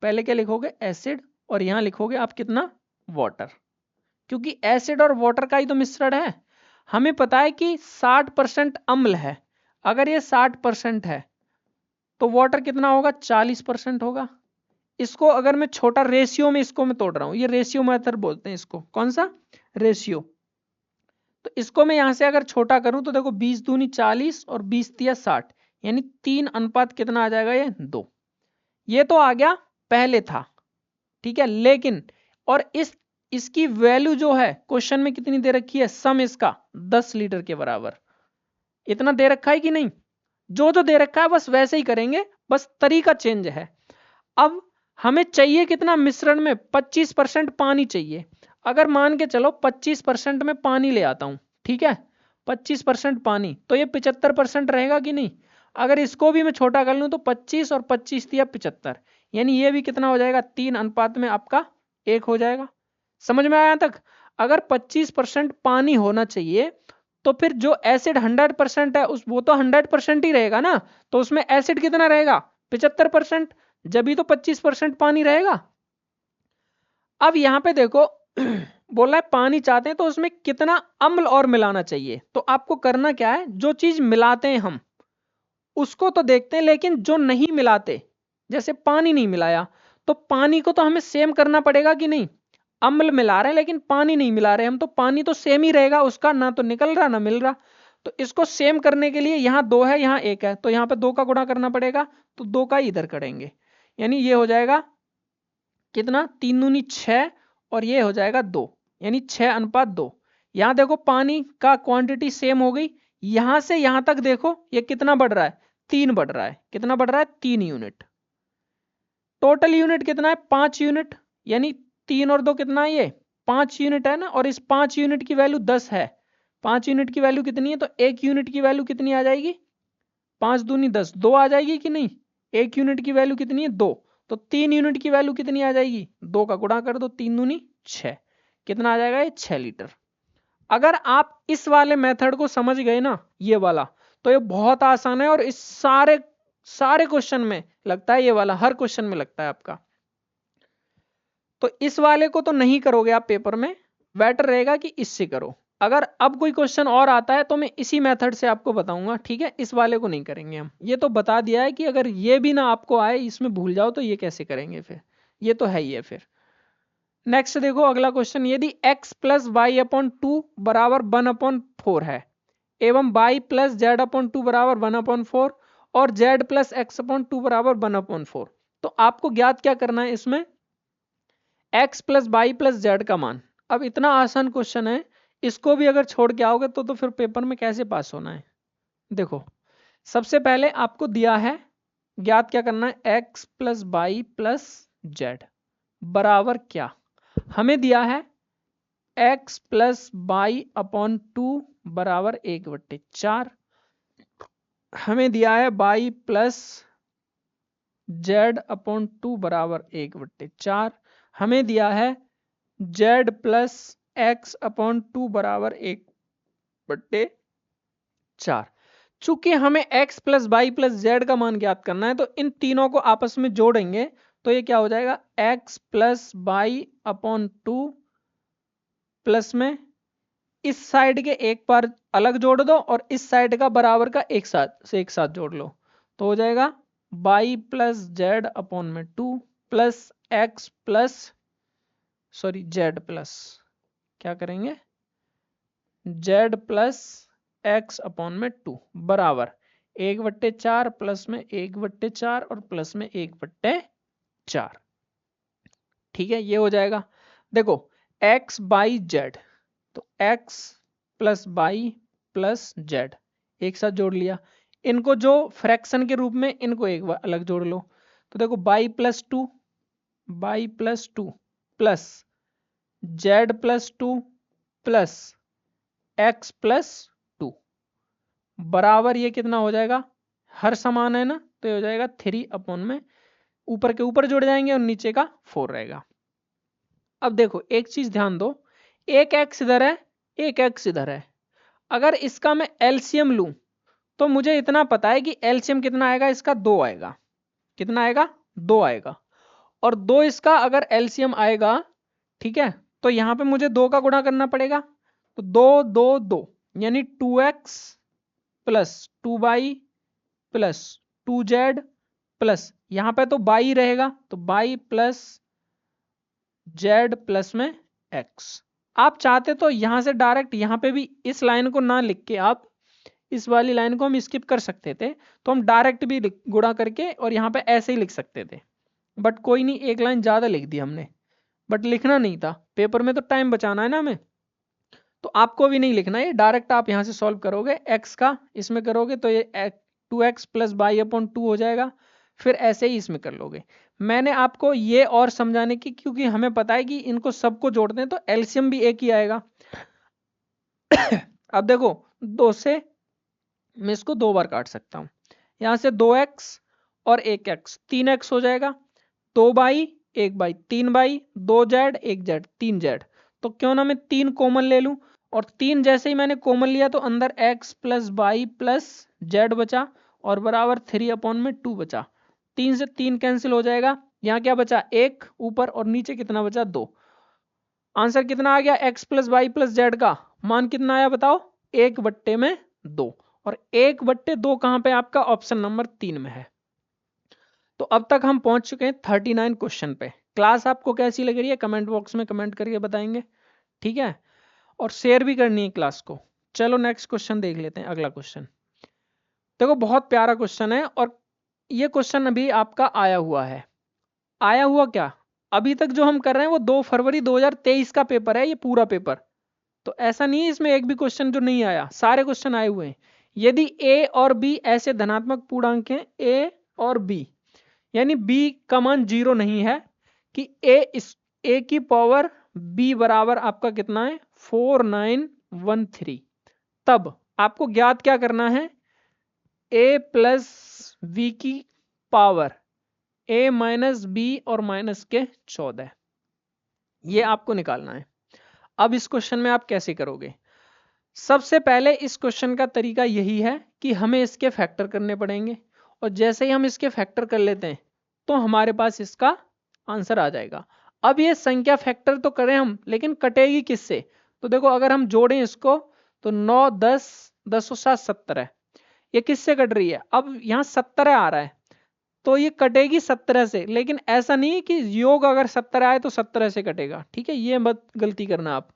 S1: पहले क्या लिखोगे एसिड, और यहां लिखोगे आप कितना वाटर, क्योंकि एसिड और वाटर का ही तो मिश्रण है। हमें पता है कि 60% अम्ल है, अगर ये 60% है तो वाटर कितना होगा 40% होगा। इसको अगर मैं छोटा रेशियो में इसको मैं तोड़ रहा हूं, ये रेशियो मेथड बोलते हैं इसको, कौन सा रेशियो। तो इसको मैं यहां से अगर छोटा करूं तो देखो 20 दूनी 40 और 20 तिया 60, यानी 3 अनुपात कितना आ जाएगा ये 2। ये तो आ गया पहले था, ठीक है। लेकिन और इसकी वैल्यू जो है क्वेश्चन में कितनी दे रखी है, सम इसका 10 लीटर के बराबर, इतना दे रखा है कि नहीं। जो जो दे रखा है बस वैसे ही करेंगे, बस तरीका चेंज है। अब हमें चाहिए कितना मिश्रण में 25% पानी चाहिए। अगर मान के चलो 25% में पानी ले आता हूं, ठीक है, 25% पानी, तो ये 75% रहेगा कि नहीं। अगर इसको भी मैं छोटा कर लूं तो 25 और 25 दिया 75, यानी ये भी कितना हो जाएगा 3 अनुपात में आपका 1 हो जाएगा। समझ में आया तक। अगर 25% पानी होना चाहिए तो फिर जो एसिड 100% है उस वो तो 100% ही रहेगा ना, तो उसमें एसिड कितना रहेगा 75%, जब भी तो 25% पानी रहेगा। अब यहां पे देखो बोला है पानी चाहते हैं तो उसमें कितना अम्ल और मिलाना चाहिए। तो आपको करना क्या है, जो चीज मिलाते हैं हम उसको तो देखते हैं, लेकिन जो नहीं मिलाते, जैसे पानी नहीं मिलाया, तो पानी को तो हमें सेम करना पड़ेगा कि नहीं। अम्ल मिला रहे हैं लेकिन पानी नहीं मिला रहे हम, तो पानी तो सेम ही रहेगा उसका, ना तो निकल रहा ना मिल रहा। तो इसको सेम करने के लिए यहाँ 2 है यहाँ 1 है, तो यहाँ पे 2 का गुणा करना पड़ेगा, तो 2 का ही इधर करेंगे, यानी ये हो जाएगा कितना 3 दूनी 6 और ये हो जाएगा 2, यानी 6 अनुपात 2। यहां देखो पानी का क्वांटिटी सेम हो गई, यहां से यहां तक देखो ये कितना बढ़ रहा है 3 बढ़ रहा है, कितना बढ़ रहा है 3 यूनिट। टोटल यूनिट कितना है 5 यूनिट, यानी 3 और 2 कितना है ये 5 यूनिट है ना, और इस 5 यूनिट की वैल्यू 10 है। 5 यूनिट की वैल्यू कितनी है, तो 1 यूनिट की वैल्यू कितनी आ जाएगी 5 दूनी 10, 2 आ जाएगी कि नहीं। 1 यूनिट की वैल्यू कितनी है 2, तो 3 यूनिट की वैल्यू कितनी आ जाएगी 2 का गुणा कर दो 3 दूनी 6, कितना आ जाएगा ये 6 लीटर। अगर आप इस वाले मेथड को समझ गए ना ये वाला, तो ये बहुत आसान है, और इस सारे सारे क्वेश्चन में लगता है, ये वाला हर क्वेश्चन में लगता है आपका। तो इस वाले को तो नहीं करोगे आप पेपर में, बेटर रहेगा कि इससे करो। अगर अब कोई क्वेश्चन और आता है तो मैं इसी मेथड से आपको बताऊंगा, ठीक है, इस वाले को नहीं करेंगे हम। ये तो बता दिया है कि अगर ये भी ना आपको आए, इसमें भूल जाओ, तो ये कैसे करेंगे फिर, ये तो है ही है फिर। नेक्स्ट देखो अगला क्वेश्चन, यदि x प्लस वाई अपॉन 2 बराबर 1/4 है, एवं y प्लस जेड अपॉन 2 बराबर 1/4 और z प्लस एक्स अपॉन 2 बराबर 1/4, तो आपको ज्ञात क्या करना है इसमें x plus y plus z का मान। अब इतना आसान क्वेश्चन है, इसको भी अगर छोड़ के आओगे तो फिर पेपर में कैसे पास होना है। देखो सबसे पहले आपको दिया है ज्ञात क्या करना है, x plus y plus z बराबर क्या, हमें दिया है x प्लस वाई अपॉन 2 बराबर 1/4, हमें दिया है y प्लस जेड अपॉन 2 बराबर 1/4, हमें दिया है z प्लस एक्स अपॉन 2 बराबर 1/4। चूंकि हमें x plus y plus z का मान ज्ञात करना है, तो इन तीनों को आपस में जोड़ेंगे, तो ये क्या हो जाएगा x plus y upon 2 plus में इस साइड के एक बार अलग जोड़ दो और इस साइड का बराबर का एक साथ जोड़ लो, तो हो जाएगा y प्लस जेड अपॉन में 2 plus x plus sorry Z plus क्या करेंगे z प्लस एक्स अपॉन में 2 बराबर 1/4 प्लस में 1/4 और प्लस में 1/4। ठीक है, ये हो जाएगा। देखो x बाई जेड, तो x plus by plus Z एक साथ जोड़ लिया, इनको जो फ्रैक्शन के रूप में इनको एक बार अलग जोड़ लो, तो देखो by plus 2 plus Z plus 2 plus x plus 2 बराबर ये कितना हो जाएगा, हर समान है ना, तो ये हो जाएगा 3 अपॉन में ऊपर के ऊपर जुड़ जाएंगे और नीचे का 4 रहेगा। अब देखो एक चीज ध्यान दो, एक x इधर है, एक x इधर है। अगर इसका मैं एलसीएम लूं तो मुझे इतना पता है कि एलसीएम कितना आएगा, इसका 2 आएगा। कितना आएगा? 2 आएगा। और 2 इसका अगर एलसीएम आएगा, ठीक है, तो यहां पे मुझे 2 का गुणा करना पड़ेगा। तो 2 2 2 यानी 2x plus 2y plus 2z plus यहां पे तो y रहेगा, तो y प्लस z प्लस में x। आप चाहते तो यहां से डायरेक्ट यहां पे भी इस लाइन को ना लिख के आप इस वाली लाइन को हम स्किप कर सकते थे, तो हम डायरेक्ट भी गुणा करके और यहाँ पे ऐसे ही लिख सकते थे। बट कोई नहीं, एक लाइन ज्यादा लिख दी हमने, बट लिखना नहीं था, पेपर में तो टाइम बचाना है ना हमें। तो आपको भी नहीं लिखना है, डायरेक्ट आप यहाँ से सॉल्व करोगे, x का इसमें करोगे तो ये 2x प्लस बाई अपॉन 2 हो जाएगा, फिर ऐसे ही इसमें कर लोगे। मैंने आपको ये और समझाने की, क्योंकि हमें पता है कि इनको सबको जोड़ते हैं तो एलसीएम भी एक ही आएगा। अब देखो 2 से मैं इसको 2 बार काट सकता हूं, यहां से 2x और 1x 3x हो जाएगा, 2 by 1 by 3 by 2z 1z 3z। तो क्यों ना मैं 3 कॉमन ले लूं, और 3 जैसे ही मैंने कॉमन लिया तो अंदर x plus by plus z बचा और बराबर 3 अपॉन में 2 बचा। 3 से 3 कैंसिल हो जाएगा, यहाँ क्या बचा 1 ऊपर और नीचे कितना बचा 2। आंसर कितना आ गया, x plus by plus z का मान कितना आया बताओ, 1/2। और 1/2 कहां पे आपका ऑप्शन नंबर 3 में है। तो अब तक हम पहुंच चुके हैं 39 क्वेश्चन पे। क्लास आपको कैसी लग रही है कमेंट बॉक्स में कमेंट करके बताएंगे, ठीक है, और शेयर भी करनी है क्लास को। चलो नेक्स्ट क्वेश्चन देख लेते हैं, अगला क्वेश्चन देखो, बहुत प्यारा क्वेश्चन है, और ये क्वेश्चन अभी आपका आया हुआ है। आया हुआ क्या, अभी तक जो हम कर रहे हैं वो 2 फरवरी 2023 का पेपर है, ये पूरा पेपर। तो ऐसा नहीं है इसमें एक भी क्वेश्चन जो नहीं आया, सारे क्वेश्चन आए हुए हैं। यदि a और b ऐसे धनात्मक पूर्णांक हैं, a और b, यानी b का मान 0 नहीं है, कि a की पावर b बराबर आपका कितना है 4913, तब आपको ज्ञात क्या करना है, a प्लस b की पावर a माइनस b और माइनस के 14, ये आपको निकालना है। अब इस क्वेश्चन में आप कैसे करोगे, सबसे पहले इस क्वेश्चन का तरीका यही है कि हमें इसके फैक्टर करने पड़ेंगे, और जैसे ही हम इसके फैक्टर कर लेते हैं तो हमारे पास इसका आंसर आ जाएगा। अब ये संख्या फैक्टर तो करें हम, लेकिन कटेगी किससे, तो देखो अगर हम जोड़ें इसको तो 9 10 10 और 7 17, ये किससे कट रही है, अब यहाँ 17 आ रहा है तो ये कटेगी 17 से, लेकिन ऐसा नहीं कि योग अगर 17 आए तो 17 से कटेगा, ठीक है, ये मत गलती करना आप,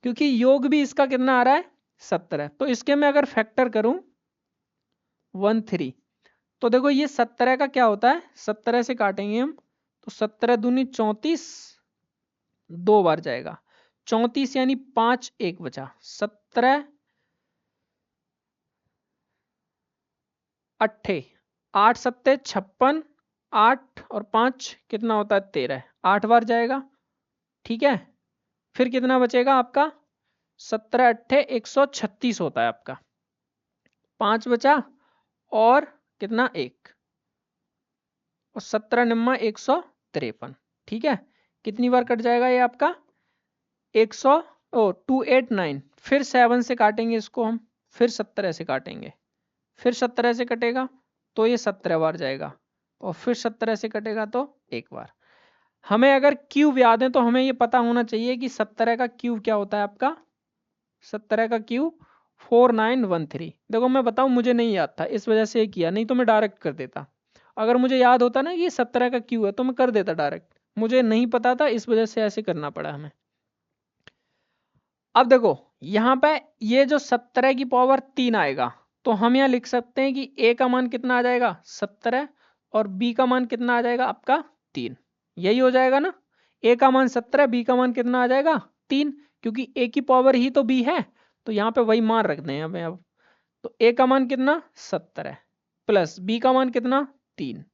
S1: क्योंकि योग भी इसका कितना आ रहा है 17। तो इसके मैं अगर फैक्टर करूं 13, तो देखो ये 17 का क्या होता है, 17 से काटेंगे हम तो 17 दूनी 34, 2 बार जाएगा 34 यानी 5 1 बचा, 17 8 8 7 56, 8 और 5 कितना होता है 13, 8 बार जाएगा, ठीक है। फिर कितना बचेगा आपका 17 8 136 होता है आपका, 5 बचा और कितना 1 और 17 निम्मा 153, ठीक है। कितनी बार कट जाएगा ये आपका 289, फिर 7 से काटेंगे इसको हम, फिर 17 से काटेंगे, फिर 17 से कटेगा तो ये 17 बार जाएगा, और फिर 17 से कटेगा तो 1 बार। हमें अगर क्यूब याद है तो हमें ये पता होना चाहिए कि 17 का क्यूब क्या होता है आपका, 17 का क्यूब 4913। देखो मैं बताऊं मुझे नहीं याद था इस वजह से किया, नहीं तो मैं डायरेक्ट कर देता। अगर मुझे याद होता ना कि 17 का क्यूब है तो मैं कर देता डायरेक्ट, मुझे नहीं पता था इस वजह से ऐसे करना पड़ा हमें। अब देखो यहाँ पे ये जो 17 की पावर 3 आएगा तो हम यहाँ लिख सकते हैं कि a का मान कितना आ जाएगा 17 और b का मान कितना आ जाएगा आपका 3, यही हो जाएगा ना। a का मान 17, b का मान कितना आ जाएगा 3, क्योंकि a की पावर ही तो b है, तो यहाँ पे वही मान रखते हैं हमें। अब तो a का मान कितना 17 प्लस b का मान कितना 3,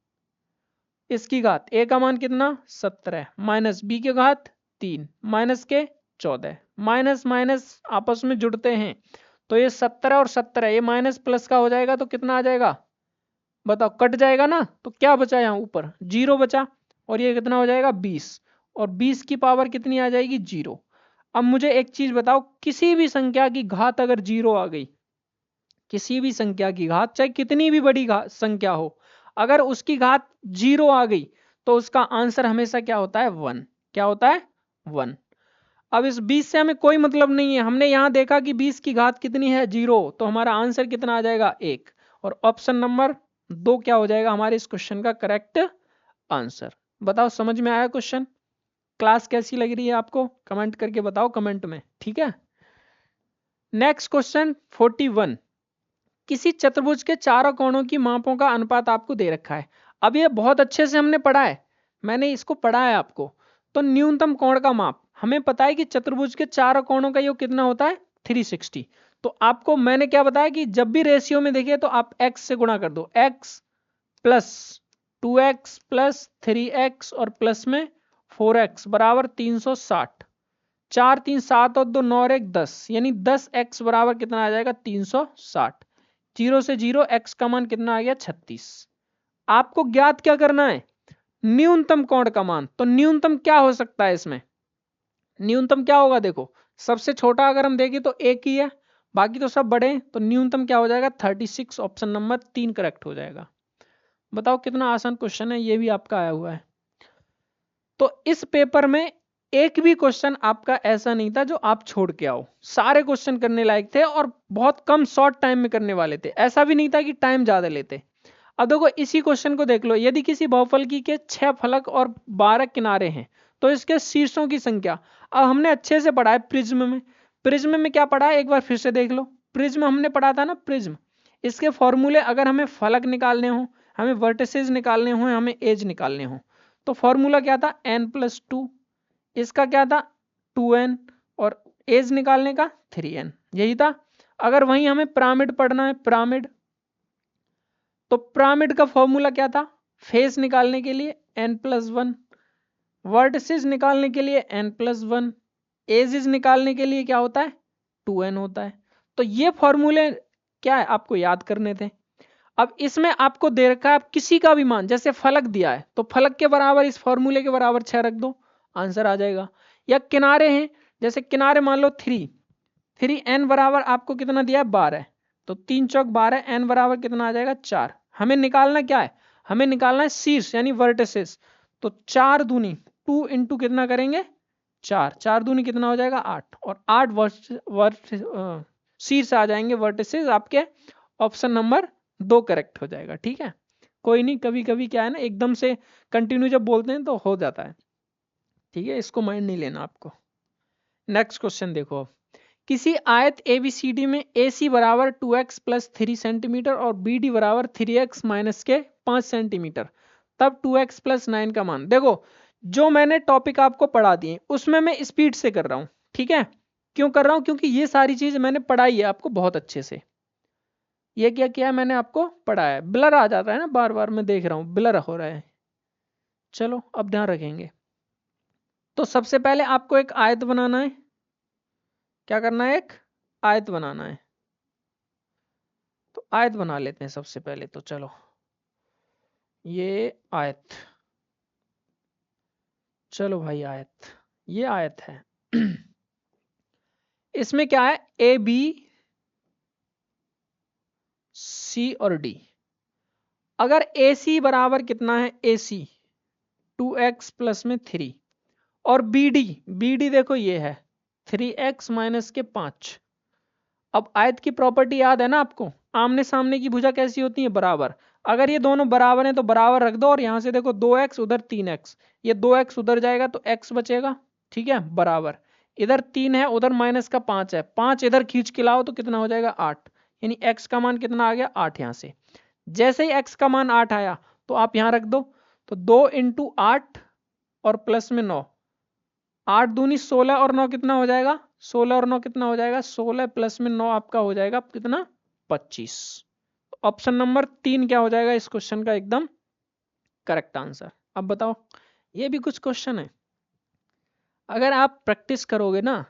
S1: इसकी घात a का मान कितना 17 माइनस b की घात 3 माइनस के 14, माइनस माइनस आपस में जुड़ते हैं तो ये 17 और 17 ये माइनस प्लस का हो जाएगा तो कितना आ जाएगा बताओ कट जाएगा ना, तो क्या बचा यहाँ ऊपर 0 बचा, और ये कितना हो जाएगा 20, और 20 की पावर कितनी आ जाएगी 0। अब मुझे एक चीज बताओ, किसी भी संख्या की घात अगर 0 आ गई, किसी भी संख्या की घात चाहे कितनी भी बड़ी संख्या हो, अगर उसकी घात 0 आ गई तो उसका आंसर हमेशा क्या होता है 1। क्या होता है 1। अब इस 20 से हमें कोई मतलब नहीं है, हमने यहां देखा कि 20 की घात कितनी है 0, तो हमारा आंसर कितना आ जाएगा 1, और ऑप्शन नंबर 2 क्या हो जाएगा हमारे इस क्वेश्चन का करेक्ट आंसर। बताओ समझ में आया क्वेश्चन? क्लास कैसी लग रही है आपको, कमेंट करके बताओ कमेंट में, ठीक है। नेक्स्ट क्वेश्चन 41, किसी चतुर्भुज के चारों कोणों की मापों का अनुपात आपको दे रखा है। अब ये बहुत अच्छे से हमने पढ़ा है, मैंने इसको पढ़ा है आपको। तो न्यूनतम कोण का माप हमें पता है कि चतुर्भुज के चारों कोणों का योग कितना होता है 360। तो आपको मैंने क्या बताया कि जब भी रेशियो में देखे तो आप x से गुणा कर दो, x plus 2x plus 3x और प्लस में 4x बराबर 360। 4 3 7 और 2 9 और 1 10, यानी 10x बराबर कितना आ जाएगा 360। 0 से 0 x का मान कितना आ गया 36। आपको ज्ञात क्या करना है, न्यूनतम कोण का मान। तो न्यूनतम क्या हो सकता है इसमें, न्यूनतम क्या होगा, देखो सबसे छोटा अगर हम देखें तो एक ही है, बाकी तो सब बड़े हैं, तो न्यूनतम क्या हो जाएगा 36। ऑप्शन नंबर 3 करेक्ट हो जाएगा। बताओ कितना आसान क्वेश्चन है, ये भी आपका आया हुआ है। तो इस पेपर में एक भी क्वेश्चन आपका ऐसा नहीं था जो आप छोड़ के आओ, सारे क्वेश्चन करने लायक थे और बहुत कम शॉर्ट टाइम में करने वाले थे, ऐसा भी नहीं था कि टाइम ज्यादा लेते। अब देखो इसी क्वेश्चन को देख लो, यदि किसी बहुफलकी के 6 फलक और 12 किनारे हैं तो इसके शीर्षों की संख्या। अब हमने अच्छे से पढ़ा है प्रिज्म में, प्रिज्म में क्या पढ़ा है एक बार फिर से देख लो, प्रिज्म हमने पढ़ा था ना प्रिज्म। इसके फॉर्मूले अगर हमें फलक निकालने हो, हमें वर्टिसेस निकालने हो, हमें एज निकालने हो, तो फॉर्मूला क्या था n+2, इसका क्या था 2n, और एज निकालने का 3n, यही था। अगर वहीं हमें पिरामिड पढ़ना है, पिरामिड, तो पिरामिड का फॉर्मूला क्या था, फेस निकालने के लिए n+1, वर्टिसेस निकालने के लिए n+1, एजेस निकालने के लिए क्या होता है 2n होता है। तो ये फॉर्मूले क्या है आपको याद करने थे। अब इसमें आपको दे रखा है, आप किसी का भी मान, जैसे फलक दिया है तो फलक के बराबर इस फॉर्मूले के बराबर 6 रख दो, आंसर आ जाएगा। या किनारे हैं, जैसे किनारे मान लो 3n बराबर आपको कितना दिया है 12, तो 3 चौक 12, n बराबर कितना आ जाएगा 4। हमें निकालना क्या है, हमें निकालना है शीर्ष यानी वर्टिसेस। तो 4 दूनी 2 इंटू कितना करेंगे 4, 4 दूनी कितना हो जाएगा 8, और 8 शीर्ष आ जाएंगे वर्टिसेस आपके। ऑप्शन नंबर 2 करेक्ट हो जाएगा, ठीक है। कोई नहीं, कभी कभी क्या है ना एकदम से कंटिन्यू जब बोलते हैं तो हो जाता है, ठीक है, इसको माइंड नहीं लेना आपको। नेक्स्ट क्वेश्चन देखो, किसी आयत ABCD में AC बराबर 2x प्लस 3 सेंटीमीटर और BD बराबर 3x माइनस के 5 सेंटीमीटर, तब 2x प्लस 9 का मान। देखो जो मैंने टॉपिक आपको पढ़ा दिए उसमें मैं स्पीड से कर रहा हूं, ठीक है। क्यों कर रहा हूं, क्योंकि ये सारी चीज मैंने पढ़ाई है आपको बहुत अच्छे से। ये क्या किया है मैंने आपको पढ़ाया है, ब्लर आ जाता है ना बार बार, मैं देख रहा हूं ब्लर हो रहा है, चलो अब ध्यान रखेंगे। तो सबसे पहले आपको एक आयत बनाना है, क्या करना है एक आयत बनाना है। तो आयत बना लेते हैं सबसे पहले, तो चलो ये आयत, चलो भाई आयत, ये आयत है। इसमें क्या है ABC और D। अगर AC बराबर कितना है AC 2x प्लस में 3, और BD देखो ये है 3x माइनस के 5। अब आयत की प्रॉपर्टी याद है ना आपको, आमने सामने की भुजा कैसी होती है बराबर। अगर ये दोनों बराबर हैं तो बराबर रख दो, और यहां से देखो 2x उधर 3x, ये 2x उधर जाएगा तो x बचेगा, ठीक है बराबर। इधर 3 है उधर माइनस का 5 है, 5 इधर खींच के लाओ तो कितना हो जाएगा 8, यानी x का मान कितना आ गया 8। यहां से जैसे ही x का मान 8 आया तो आप यहां रख दो, तो 2 इंटू 8 और प्लस में 9, 8 दूनी 16 और 9 कितना हो जाएगा 16 और 9 कितना हो जाएगा 16 प्लस में 9 आपका हो जाएगा कितना 25। ऑप्शन नंबर 3 क्या हो जाएगा इस क्वेश्चन का एकदम करेक्ट आंसर। अब बताओ ये भी कुछ क्वेश्चन है, अगर आप प्रैक्टिस करोगे ना,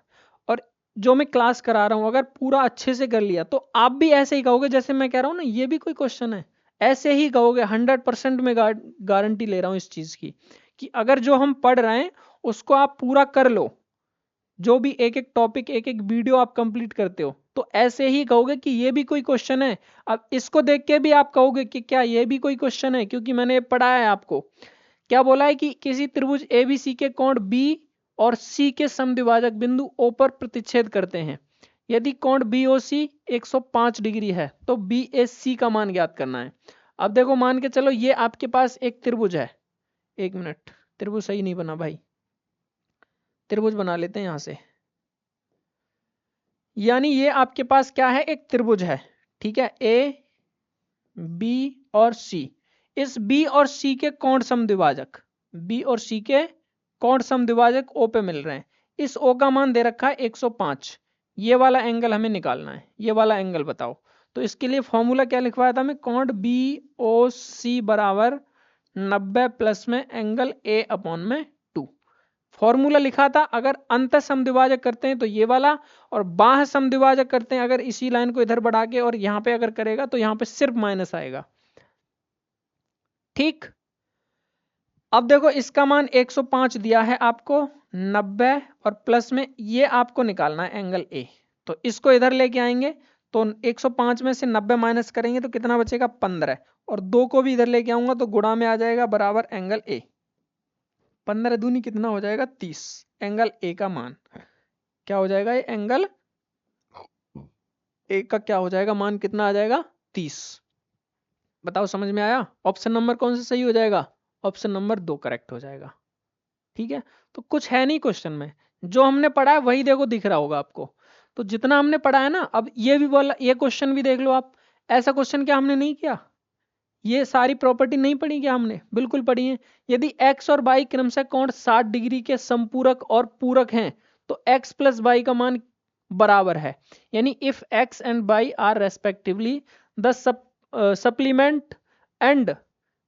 S1: और जो मैं क्लास करा रहा हूं अगर पूरा अच्छे से कर लिया तो आप भी ऐसे ही कहोगे जैसे मैं कह रहा हूं ना, ये भी कोई क्वेश्चन है, ऐसे ही कहोगे, 100% में गारंटी ले रहा हूं इस चीज की, कि अगर जो हम पढ़ रहे हैं उसको आप पूरा कर लो, जो भी एक एक टॉपिक एक एक वीडियो आप कंप्लीट करते हो, तो ऐसे ही कहोगे कि ये भी कोई क्वेश्चन है। अब इसको देख के भी आप कहोगे कि क्या ये भी कोई क्वेश्चन है, क्योंकि मैंने पढ़ाया है आपको। क्या बोला है कि किसी त्रिभुज एबीसी के कोण बी और सी के समद्विभाजक बिंदु ओ पर प्रतिच्छेद करते हैं। यदि कोण बी ओ सी 105 डिग्री है तो बी ए सी का मान ज्ञात करना है। अब देखो, मान के चलो ये आपके पास एक त्रिभुज है, एक मिनट, त्रिभुज सही नहीं बना भाई, त्रिभुज बना लेते हैं यहां से। यानी ये आपके पास क्या है, एक त्रिभुज है, ठीक है, ए बी और सी। इस बी और सी के कोण समद्विभाजक, बी और सी के कोण समद्विभाजक ओ पे मिल रहे हैं। इस ओ का मान दे रखा है 105। ये वाला एंगल हमें निकालना है, ये वाला एंगल बताओ। तो इसके लिए फॉर्मूला क्या लिखवाया था मैं, कोण बी ओ सी बराबर 90 प्लस में एंगल ए अपॉन में 2। फॉर्मूला लिखा था। अगर अंत समद्विभाजक करते हैं तो ये वाला, और बाह्य समद्विभाजक करते हैं अगर इसी लाइन को इधर बढ़ा के और यहां पे अगर करेगा तो यहां पे सिर्फ माइनस आएगा, ठीक। अब देखो, इसका मान 105 दिया है आपको, 90 और प्लस में ये आपको निकालना है एंगल ए। तो इसको इधर लेके आएंगे तो 105 में से 90 माइनस करेंगे तो कितना बचेगा, 15, और 2 को भी इधर लेके आऊंगा तो गुणा में आ जाएगा बराबर एंगल ए। 15 दूनी कितना हो जाएगा, 30। एंगल ए का मान क्या हो जाएगा, ये एंगल ए का क्या हो जाएगा, मान कितना आ जाएगा, 30। बताओ समझ में आया। ऑप्शन नंबर कौन सा सही हो जाएगा, ऑप्शन नंबर 2 करेक्ट हो जाएगा, ठीक है। तो कुछ है नहीं क्वेश्चन में, जो हमने पढ़ा है वही देखो दिख रहा होगा आपको। तो जितना हमने पढ़ा है ना, अब ये भी बोला, ये क्वेश्चन भी देख लो आप। ऐसा क्वेश्चन क्या हमने नहीं किया, ये सारी प्रॉपर्टी नहीं पढ़ी क्या हमने, बिल्कुल पढ़ी है। यदि x और y क्रमशः कोण 60 डिग्री के संपूरक और पूरक हैं तो x प्लस y का मान बराबर है। यानी if x and y are respectively the supplement and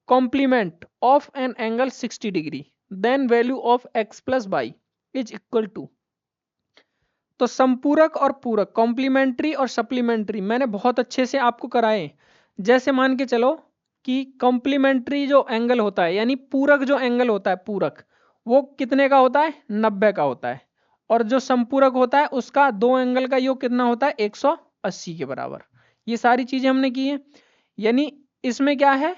S1: complement of an angle 60 degree then value of x plus y is equal to. तो संपूरक और पूरक, कॉम्प्लीमेंट्री और सप्लीमेंट्री मैंने बहुत अच्छे से आपको कराए। जैसे मान के चलो कि कॉम्प्लीमेंट्री जो एंगल होता है, यानी पूरक जो एंगल होता है पूरक, वो कितने का होता है, 90 का होता है। और जो संपूरक होता है उसका दो एंगल का योग कितना होता है, 180 के बराबर। ये सारी चीजें हमने की है। यानी इसमें क्या है,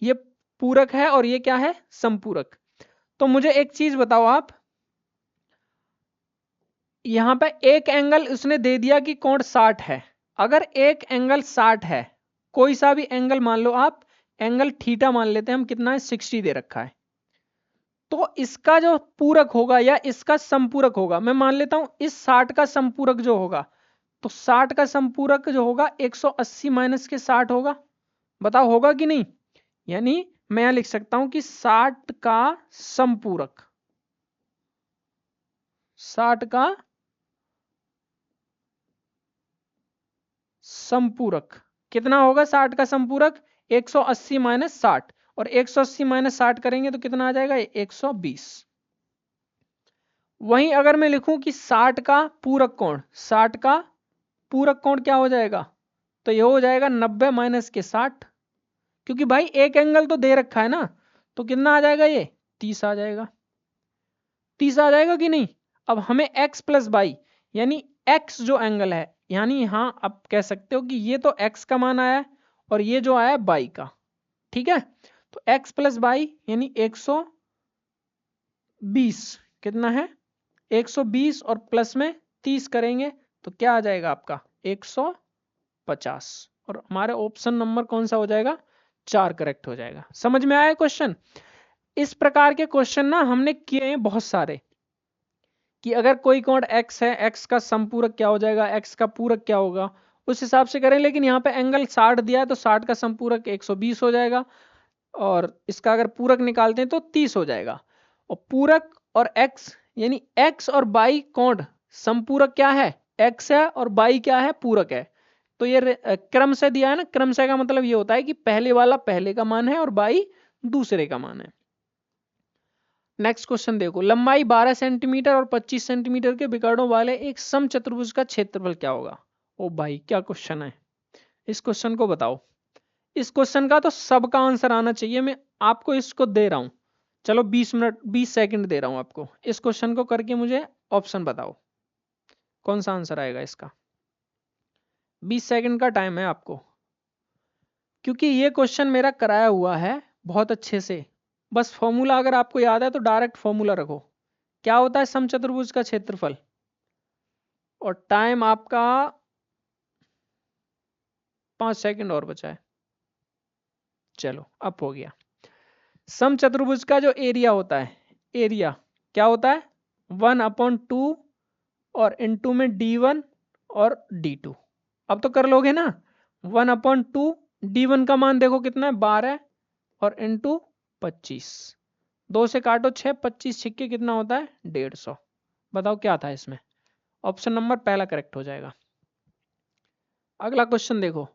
S1: ये पूरक है और ये क्या है, संपूरक। तो मुझे एक चीज बताओ आप, यहां पे एक एंगल उसने दे दिया कि कोण 60 है। अगर एक एंगल 60 है, कोई सा भी एंगल मान लो आप, एंगल थीटा मान लेते हैं हम, कितना है, 60 दे रखा है। तो इसका जो पूरक होगा या इसका संपूरक होगा, मैं मान लेता हूं इस 60 का संपूरक जो होगा, तो 60 का संपूरक जो होगा 180 माइनस के 60 होगा। बताओ होगा कि नहीं। यानी मैं यहां लिख सकता हूं कि 60 का संपूरक, 60 का संपूरक कितना होगा, 60 का संपूरक 180 माइनस 60, और 180 माइनस 60 करेंगे तो कितना आ जाएगा, 120। वहीं अगर मैं लिखूं कि 60 का पूरक कोण, 60 का पूरक कोण क्या हो जाएगा, तो ये हो जाएगा 90 माइनस के 60, क्योंकि भाई एक एंगल तो दे रखा है ना, तो कितना आ जाएगा, ये 30 आ जाएगा। 30 आ जाएगा कि नहीं। अब हमें x प्लस वाई, यानी x जो एंगल है, यानी यहां आप कह सकते हो कि ये तो x का मान आया है और ये जो आया है y का, ठीक है। तो x प्लस वाई यानी 120, कितना है, 120 और प्लस में 30 करेंगे तो क्या आ जाएगा आपका, 150। और हमारे ऑप्शन नंबर कौन सा हो जाएगा, 4 करेक्ट हो जाएगा। समझ में आया क्वेश्चन। इस प्रकार के क्वेश्चन ना हमने किए हैं बहुत सारे, कि अगर कोई कोण x है, x का संपूरक क्या हो जाएगा, x का पूरक क्या होगा, उस हिसाब से करें। लेकिन यहाँ पे एंगल 60 दिया है तो 60 का संपूरक 120 हो जाएगा, और इसका अगर पूरक निकालते हैं तो 30 हो जाएगा। और पूरक और x, यानी x और y कोण संपूरक क्या है, x है, और y क्या है, पूरक है। तो ये क्रम से दिया है ना, क्रम से का मतलब ये होता है कि पहले वाला पहले का मान है और y दूसरे का मान है। नेक्स्ट क्वेश्चन देखो, लंबाई 12 सेंटीमीटर और 25 सेंटीमीटर के विकर्णों वाले एक समचतुर्भुज का क्षेत्रफल क्या होगा। ओ भाई क्या क्वेश्चन है, इस क्वेश्चन को बताओ। इस क्वेश्चन का तो सबका आंसर आना चाहिए। मैं आपको इसको दे रहा हूं, चलो 20 सेकंड दे रहा हूं आपको। इस क्वेश्चन को करके मुझे ऑप्शन बताओ कौन सा आंसर आएगा इसका। 20 सेकंड का टाइम है आपको, क्योंकि ये क्वेश्चन मेरा कराया हुआ है बहुत अच्छे से। बस फॉर्मूला अगर आपको याद है तो डायरेक्ट फॉर्मूला रखो। क्या होता है समचतुर्भुज का क्षेत्रफल, और टाइम आपका 5 सेकंड और बचा है। चलो अब हो गया। समचतुर्भुज का जो एरिया होता है, एरिया क्या होता है 1/2 और इनटू में d1 और d2। अब तो कर लोगे ना। 1/2 d1 का मान देखो कितना है 12 और इनटू 25। 2 से काटो 6, 25 छिक्के कितना होता है 150। बताओ क्या था इसमें। ऑप्शन नंबर पहला करेक्ट हो जाएगा। अगला क्वेश्चन देखो।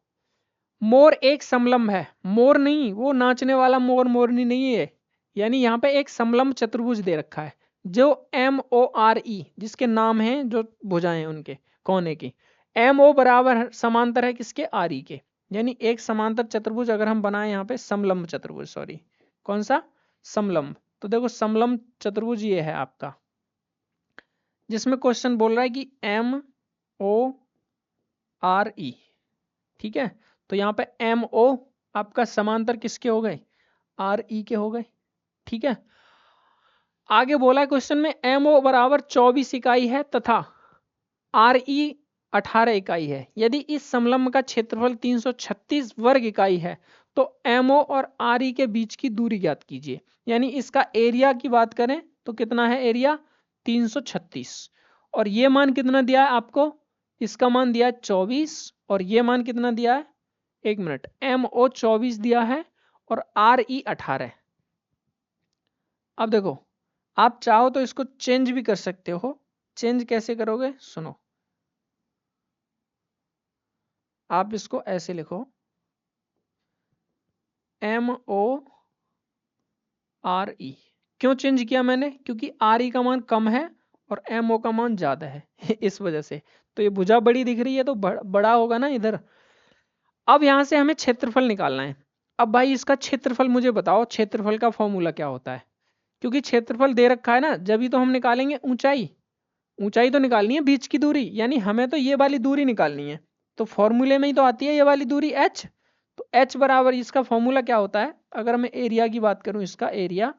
S1: मोर एक समलंब है, मोर नहीं वो नाचने वाला मोर मोरनी नहीं है, यानी यहाँ पे एक समलंब चतुर्भुज दे रखा है जो MORE, जिसके नाम हैं जो भुजाएं उनके कोने की। MO बराबर समांतर है किसके RE के, यानी एक समांतर चतुर्भुज अगर हम बनाए यहाँ पे समलंब चतुर्भुज, सॉरी कौन सा समलंब, तो देखो समलंब चतुर्भुज ये है आपका, जिसमें क्वेश्चन बोल रहा है कि MORE। ठीक है, तो यहाँ पे MO आपका समांतर किसके हो गए RE के हो गए। ठीक है, आगे बोला है क्वेश्चन में MO बराबर 24 इकाई है तथा RE 18 इकाई है। यदि इस समलंब का क्षेत्रफल 336 वर्ग इकाई है तो MO और RE के बीच की दूरी ज्ञात कीजिए। यानी इसका एरिया की बात करें तो कितना है एरिया 336, और ये मान कितना दिया है आपको, इसका मान दिया है 24 और ये मान कितना दिया है, एक मिनट, MO 24 दिया है और RE 18। अब देखो आप चाहो तो इसको चेंज भी कर सकते हो। चेंज कैसे करोगे सुनो, आप इसको ऐसे लिखो MORE। क्यों चेंज किया मैंने, क्योंकि RE का मान कम है और MO का मान ज्यादा है इस वजह से। तो ये भुजा बड़ी दिख रही है तो बड़ा होगा ना इधर। अब यहां से हमें क्षेत्रफल निकालना है। अब भाई इसका क्षेत्रफल मुझे बताओ, क्षेत्रफल का फॉर्मूला क्या होता है, क्योंकि क्षेत्रफल दे रखा है ना, जब ही तो हम निकालेंगे ऊंचाई। ऊंचाई तो निकालनी है बीच की दूरी, यानी हमें तो ये वाली दूरी निकालनी है। तो फॉर्मूले में ही तो आती है ये वाली दूरी h। तो h बराबर इसका फॉर्मूला क्या होता है, अगर मैं एरिया की बात करूं, इसका एरिया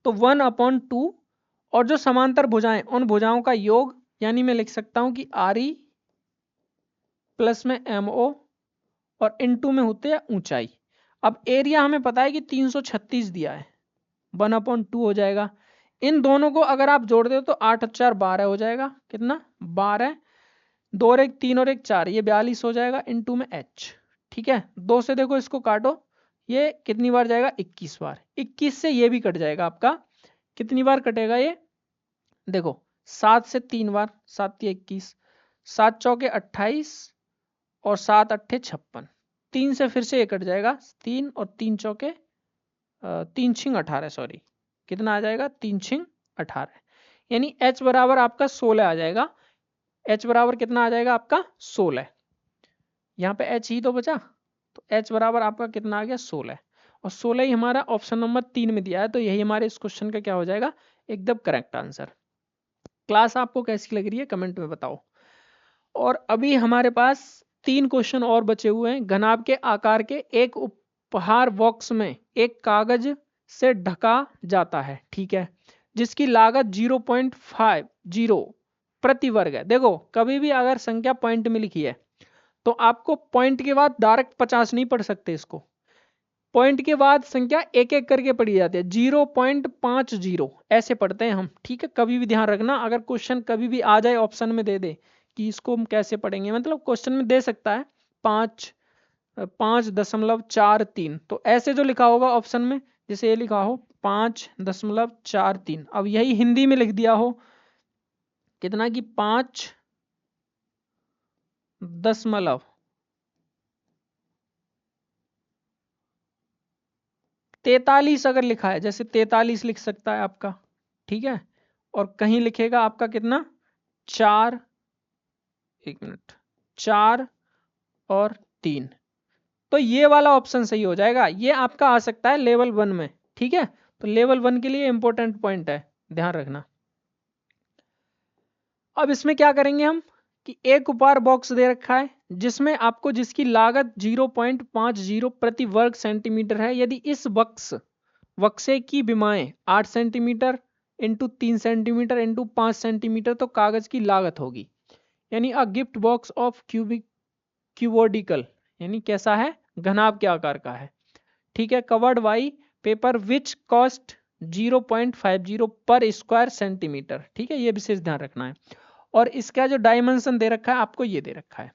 S1: तो 1/2 और जो समांतर भुजाएं उन भुजाओं का योग, यानी मैं लिख सकता हूं कि RE प्लस में MO और इनटू में होते हैं ऊंचाई। अब एरिया हमें पता है कि 336 दिया है, 1/2 हो जाएगा। इन दोनों को अगर आप जोड़ दो तो 8 और 4 12 हो जाएगा, कितना 12, 2 और 1 3 और 1 4, ये 42 हो जाएगा इनटू में h। ठीक है, 2 से देखो इसको काटो, ये कितनी बार जाएगा 21 बार, 21 से ये भी कट जाएगा आपका, कितनी बार कटेगा ये देखो 7 से 3 बार, 7 × 21, 7 चौके 28 और 7 अट्ठे 56, 3 से फिर से ये कट जाएगा 3 और 3 चौके 3 छिंग 18, सॉरी कितना आ जाएगा 3 छिंग 18, यानी h बराबर आपका 16 आ जाएगा। h बराबर कितना आ जाएगा आपका 16, यहाँ पे h ही तो बचा, तो h बराबर आपका कितना आ गया 16, और 16 ही हमारा ऑप्शन नंबर 3 में दिया है। तो यही हमारे इस क्वेश्चन का क्या हो जाएगा एकदम करेक्ट आंसर। क्लास आपको कैसी लग रही है कमेंट में बताओ। और अभी हमारे पास 3 क्वेश्चन और बचे हुए हैं। घनाभ के आकार के एक उपहार बॉक्स में एक कागज से ढका जाता है, ठीक है, जिसकी लागत 0.50 प्रति वर्ग है। देखो कभी भी अगर संख्या पॉइंट में लिखी है तो आपको पॉइंट के बाद डायरेक्ट 50 नहीं पढ़ सकते, इसको पॉइंट के बाद संख्या एक एक करके पढ़ी जाती है, 0.50 ऐसे पढ़ते हैं हम। ठीक है, कभी भी ध्यान रखना, अगर क्वेश्चन कभी भी आ जाए ऑप्शन में दे दे कि इसको हम कैसे पढ़ेंगे, मतलब क्वेश्चन में दे सकता है 5.43, तो ऐसे जो लिखा होगा ऑप्शन में, जैसे ये लिखा हो 5.43, अब यही हिंदी में लिख दिया हो कितना कि 5.43 अगर लिखा है, जैसे 43 लिख सकता है आपका, ठीक है, और कहीं लिखेगा आपका कितना 4, 1 मिनट, 4 और 3, तो ये वाला ऑप्शन सही हो जाएगा। ये आपका आ सकता है लेवल 1 में, ठीक है। तो लेवल 1 के लिए इंपॉर्टेंट पॉइंट है, ध्यान रखना। अब इसमें क्या करेंगे हम कि एक उपहार बॉक्स दे रखा है जिसमें आपको जिसकी लागत 0.50 प्रति वर्ग सेंटीमीटर है। यदि इस बक्से की विमाएं 8 centimetre into 3 centimetre into 5 centimetre तो कागज की लागत होगी। यानी अ गिफ्ट बॉक्स ऑफ क्यूबोडिकल, यानी कैसा है, घनाभ के आकार का है, ठीक है। Covered by paper which cost 0.50 पर स्क्वायर सेंटीमीटर, ठीक है, ये विशेष ध्यान रखना है। और इसका जो डायमेंशन दे रखा है आपको ये दे रखा है।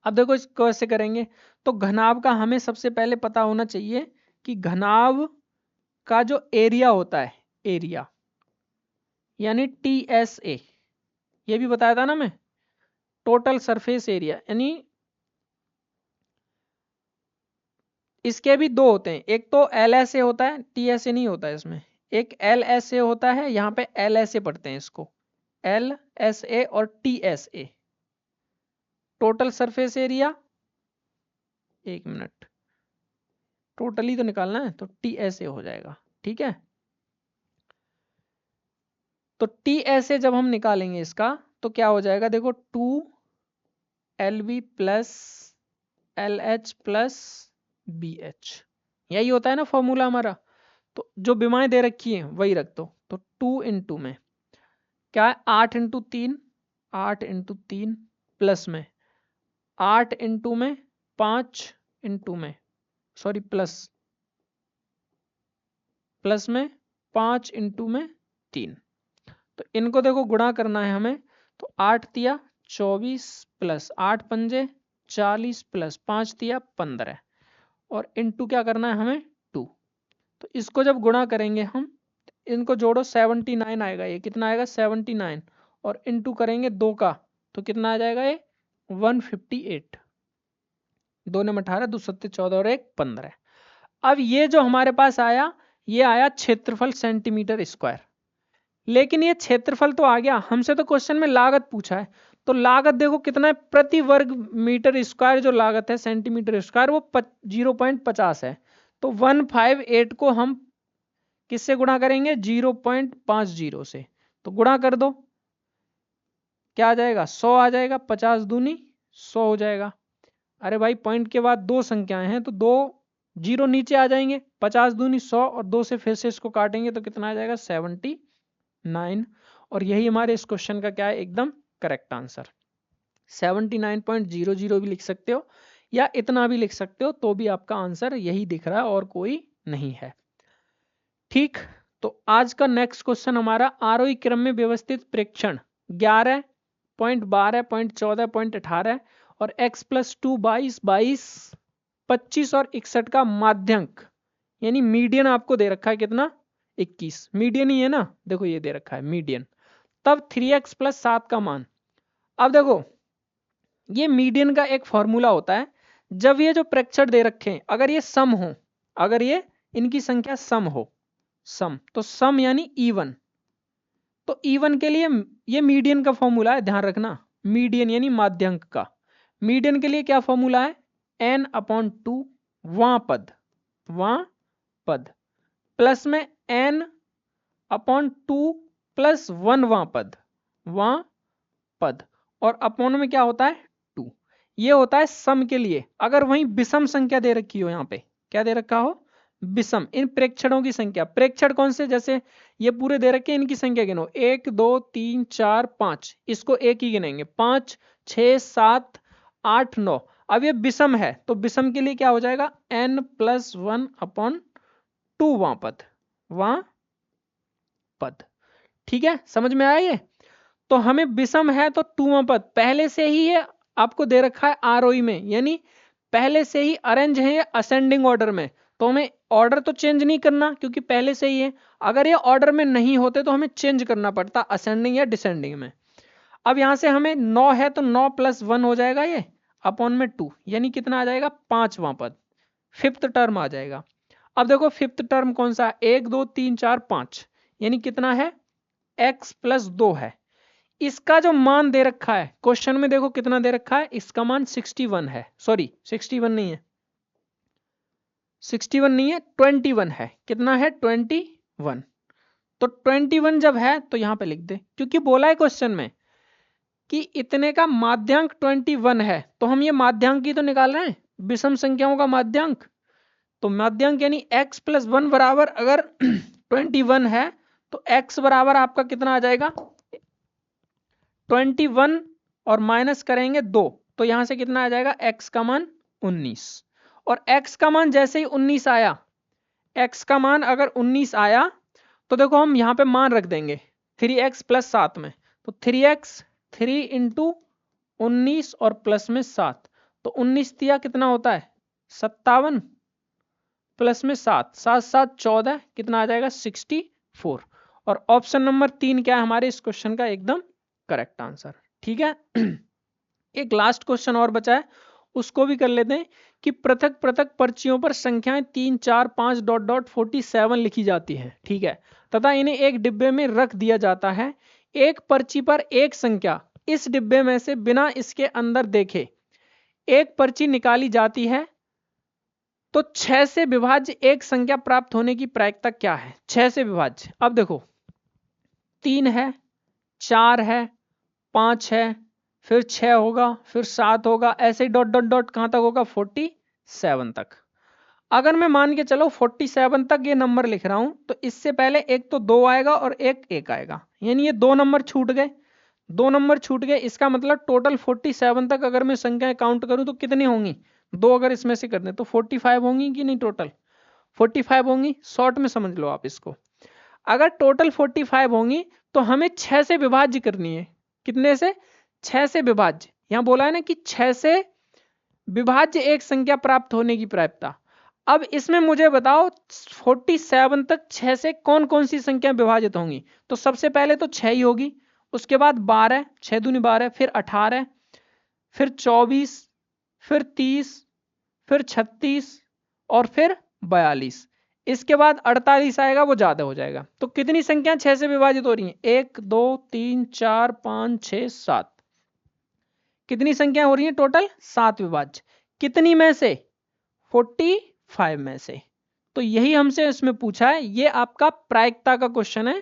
S1: अब देखो इसको कैसे करेंगे, तो घनाभ का हमें सबसे पहले पता होना चाहिए कि घनाभ का जो एरिया होता है, एरिया यानी TSA, ये भी बताया था ना मैं, टोटल सरफेस एरिया, यानी इसके भी दो होते हैं, एक तो LSA होता है, TSA नहीं होता है इसमें। एक LSA होता है, यहाँ पे LSA पढ़ते हैं इसको, LSA और TSA, टोटल सरफेस एरिया। एक मिनट, टोटली तो निकालना है, तो TSA हो जाएगा, ठीक है। तो TSA जब हम निकालेंगे इसका तो क्या हो जाएगा, देखो 2LB plus LH plus BH, यही होता है ना फॉर्मूला हमारा। तो जो विमाएं दे रखी हैं वही रख दो। तो 2 इंटू में क्या है, 8 इंटू 3, 8 इंटू 3 प्लस में 8 इंटू में 5 इंटू में सॉरी प्लस में 5 इंटू में 3। तो इनको देखो गुणा करना है हमें, तो 8 तिया 24 प्लस 8 पंजे 40 प्लस 5 तिया 15 और इंटू क्या करना है हमें 2। तो इसको जब गुणा करेंगे हम, इनको जोड़ो 79 आएगा, ये कितना आएगा 79 और इंटू करेंगे 2 का तो कितना आ जाएगा ये 158। 2 ने 18, 2 सत्ते 14 और 1 15। अब ये जो हमारे पास आया, ये आया क्षेत्रफल सेंटीमीटर स्क्वायर। लेकिन ये क्षेत्रफल तो आ गया, हमसे तो क्वेश्चन में लागत पूछा है। तो लागत देखो कितना है, प्रति वर्ग मीटर स्क्वायर जो लागत है सेंटीमीटर स्क्वायर वो 0.50 है। तो 158 को हम किससे गुणा करेंगे, 0.50 से। तो गुणा कर दो, क्या आ जाएगा 100 आ जाएगा, 50 दूनी 100 हो जाएगा। अरे भाई पॉइंट के बाद दो संख्याएं हैं तो दो जीरो नीचे आ जाएंगे, 50 दूनी 100 और 2 से फिर से इसको काटेंगे तो कितना आ जाएगा 79। और यही हमारे इस क्वेश्चन का क्या है, एकदम करेक्ट आंसर। 79.00 भी लिख सकते हो या इतना भी लिख सकते हो, तो भी आपका आंसर यही दिख रहा है और कोई नहीं है, ठीक। तो आज का नेक्स्ट क्वेश्चन हमारा आरोही क्रम में व्यवस्थित प्रेक्षण 11, पॉइंट 12, पॉइंट 14, पॉइंट 18 और x+2 22, 22, 25 और 61 का माध्यंक यानी मीडियन आपको दे रखा है कितना 21, मीडियन ही है ना, देखो ये दे रखा है मीडियन। तब 3x + 7 का मान। अब देखो ये मीडियन का एक फॉर्मूला होता है, जब ये जो प्रेक्षण दे रखे हैं अगर ये सम हो, अगर ये इनकी संख्या सम हो, सम तो सम यानी इवन, तो इवन के लिए ये मीडियन का फॉर्मूला है, ध्यान रखना। मीडियन यानी माध्यंक का, मीडियन के लिए क्या फॉर्मूला है, n/2 वां पद प्लस में n/2 प्लस 1 वां पद और अपॉन में क्या होता है 2। ये होता है सम के लिए। अगर वहीं विषम संख्या दे रखी हो, यहाँ पे क्या दे रखा हो, विषम, इन प्रेक्षणों की संख्या। प्रेक्षण कौन से, जैसे ये पूरे दे रखे इनकी संख्या गिनो 1 2 3 4 5, इसको एक ही गिनेंगे 5 6 7 8 9। अब ये विषम है तो विषम के लिए क्या हो जाएगा n+1/2 वां पद, ठीक है, समझ में आया ये। तो हमें विषम है तो 2वां पद पहले से ही है आपको दे रखा है आरोही में, यानी पहले से ही अरेंज है ये असेंडिंग ऑर्डर में, तो हमें ऑर्डर तो चेंज नहीं करना क्योंकि पहले से ही है। अगर ये ऑर्डर में नहीं होते तो हमें चेंज करना पड़ता असेंडिंग या डिसेंडिंग में। अब यहां से हमें 9 है तो 9 + 1 हो जाएगा ये अपॉन में 2, यानी कितना आ जाएगा 5वां पद, 5th टर्म आ जाएगा। अब देखो 5th टर्म कौन सा है, 1 2 3 4 5, यानी कितना है x+2 है। इसका जो मान दे रखा है क्वेश्चन में देखो कितना दे रखा है, इसका मान 61 है, सॉरी 61 नहीं है 61 नहीं है, 21 है। कितना है? 21। तो 21 जब है तो यहां पे लिख दे, क्योंकि बोला है क्वेश्चन में कि इतने का माध्यांक 21 है, तो हम ये माध्यांक ही तो निकाल रहे हैं, विषम संख्याओं का माध्यांक। तो माध्यांक यानी x प्लस 1 बराबर अगर 21 है तो x बराबर आपका कितना आ जाएगा? 21 और माइनस करेंगे 2, तो यहां से कितना आ जाएगा? x का मान 19। और x का मान जैसे ही 19 आया, x का मान अगर 19 आया तो देखो हम यहां पे मान रख देंगे 3x प्लस 7 में, तो 3x 3 इंटू 19 और प्लस में 7, तो 19 दिया कितना होता है? 57 प्लस में 7, 7 7 14, कितना आ जाएगा? 64। और ऑप्शन नंबर 3 क्या है हमारे इस क्वेश्चन का एकदम करेक्ट आंसर। ठीक है। एक लास्ट क्वेश्चन और बचा है, उसको भी कर लेते हैं कि पृथक पृथक पर्चियों पर संख्याएं 3 4 5 डॉट डॉट 47 लिखी जाती है, ठीक है, तथा इन्हें एक डिब्बे में रख दिया जाता है। एक पर्ची पर एक संख्या इस डिब्बे में से बिना इसके अंदर देखे एक पर्ची निकाली जाती है, तो 6 से विभाज्य एक संख्या प्राप्त होने की प्रायिकता क्या है? 6 से विभाज्य, अब देखो 3 है, 4 है, 5 है, फिर 6 होगा, फिर 7 होगा, ऐसे ही डॉट डॉट डॉट कहां तक होगा? 47 तक। अगर मैं मान के चलो 47 तक ये नंबर लिख रहा हूं, तो इससे पहले एक तो 2 आएगा और एक 1 आएगा, यानी ये 2 नंबर छूट गए। 2 नंबर छूट गए, इसका मतलब टोटल 47 तक अगर मैं संख्याएं काउंट करूं तो कितनी होंगी? 2 अगर इसमें से कर दें तो 45 होंगी कि नहीं? टोटल 45 होंगी। शॉर्ट में समझ लो आप इसको, अगर टोटल 45 होंगी तो हमें 6 से विभाज्य करनी है। कितने से? 6 से विभाज्य। यहां बोला है ना कि 6 से विभाज्य एक संख्या प्राप्त होने की प्रायिकता। अब इसमें मुझे बताओ 47 तक 6 से कौन कौन सी संख्या विभाजित होंगी? तो सबसे पहले तो 6 ही होगी, उसके बाद 12, 6 दूनी 12, फिर 18, फिर 24, फिर 30, फिर 36 और फिर 42। इसके बाद 48 आएगा, वो ज्यादा हो जाएगा। तो कितनी संख्या 6 से विभाजित हो रही हैं? 1 2 3 4 5 6 7। कितनी संख्या हो रही है टोटल? 7 विभाज्य। कितनी में से? 45 में से। तो यही हमसे इसमें पूछा है, ये आपका प्रायिकता का क्वेश्चन है।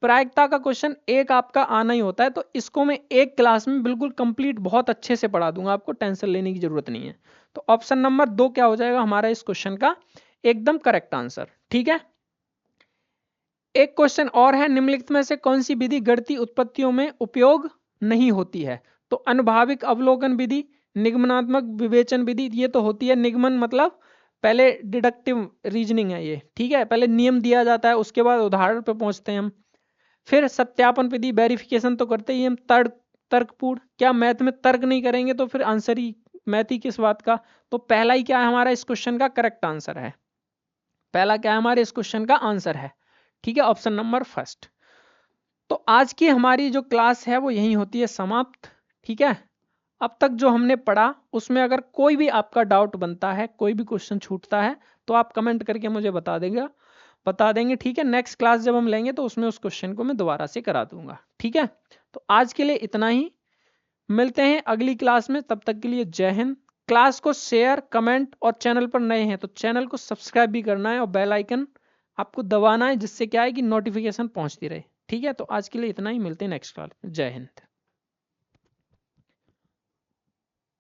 S1: प्रायिकता का क्वेश्चन एक आपका आना ही होता है, तो इसको मैं एक क्लास में बिल्कुल कंप्लीट बहुत अच्छे से पढ़ा दूंगा, आपको टेंशन लेने की जरूरत नहीं है। तो ऑप्शन नंबर 2 क्या हो जाएगा हमारा इस क्वेश्चन का एकदम करेक्ट आंसर। ठीक है। एक क्वेश्चन और है, निम्नलिखित में से कौन सी विधि गणितीय उत्पत्तियों में उपयोग नहीं होती है? तो अनुभाविक अवलोकन विधि, निगमनात्मक विवेचन विधि, ये तो होती है। निगमन मतलब पहले डिडक्टिव रीजनिंग है ये, ठीक है, पहले नियम दिया जाता है, उसके बाद उदाहरण पे पहुंचते हैं हम। फिर सत्यापन विधि, वेरिफिकेशन तो करते ही हम। तर्कपूर्ण, क्या मैथ में तर्क नहीं करेंगे तो फिर आंसर ही मैथ ही किस बात का? तो पहला ही क्या है हमारा इस क्वेश्चन का करेक्ट आंसर है। पहला क्या है हमारे इस क्वेश्चन का आंसर है, ठीक है, ऑप्शन नंबर फर्स्ट। तो आज की हमारी जो क्लास है वो यहीं होती है समाप्त। ठीक है। अब तक जो हमने पढ़ा उसमें अगर कोई भी आपका डाउट बनता है, कोई भी क्वेश्चन छूटता है, तो आप कमेंट करके मुझे बता देंगे। ठीक है। नेक्स्ट क्लास जब हम लेंगे तो उसमें उस क्वेश्चन को मैं दोबारा से करा दूंगा। ठीक है। तो आज के लिए इतना ही, मिलते हैं अगली क्लास में। तब तक के लिए जय हिंद। क्लास को शेयर, कमेंट और चैनल पर नए हैं तो चैनल को सब्सक्राइब भी करना है और बेल आइकन आपको दबाना है, जिससे क्या है कि नोटिफिकेशन पहुंचती रहे। ठीक है। तो आज के लिए इतना ही, मिलते हैं नेक्स्ट क्लास में। जय हिंद।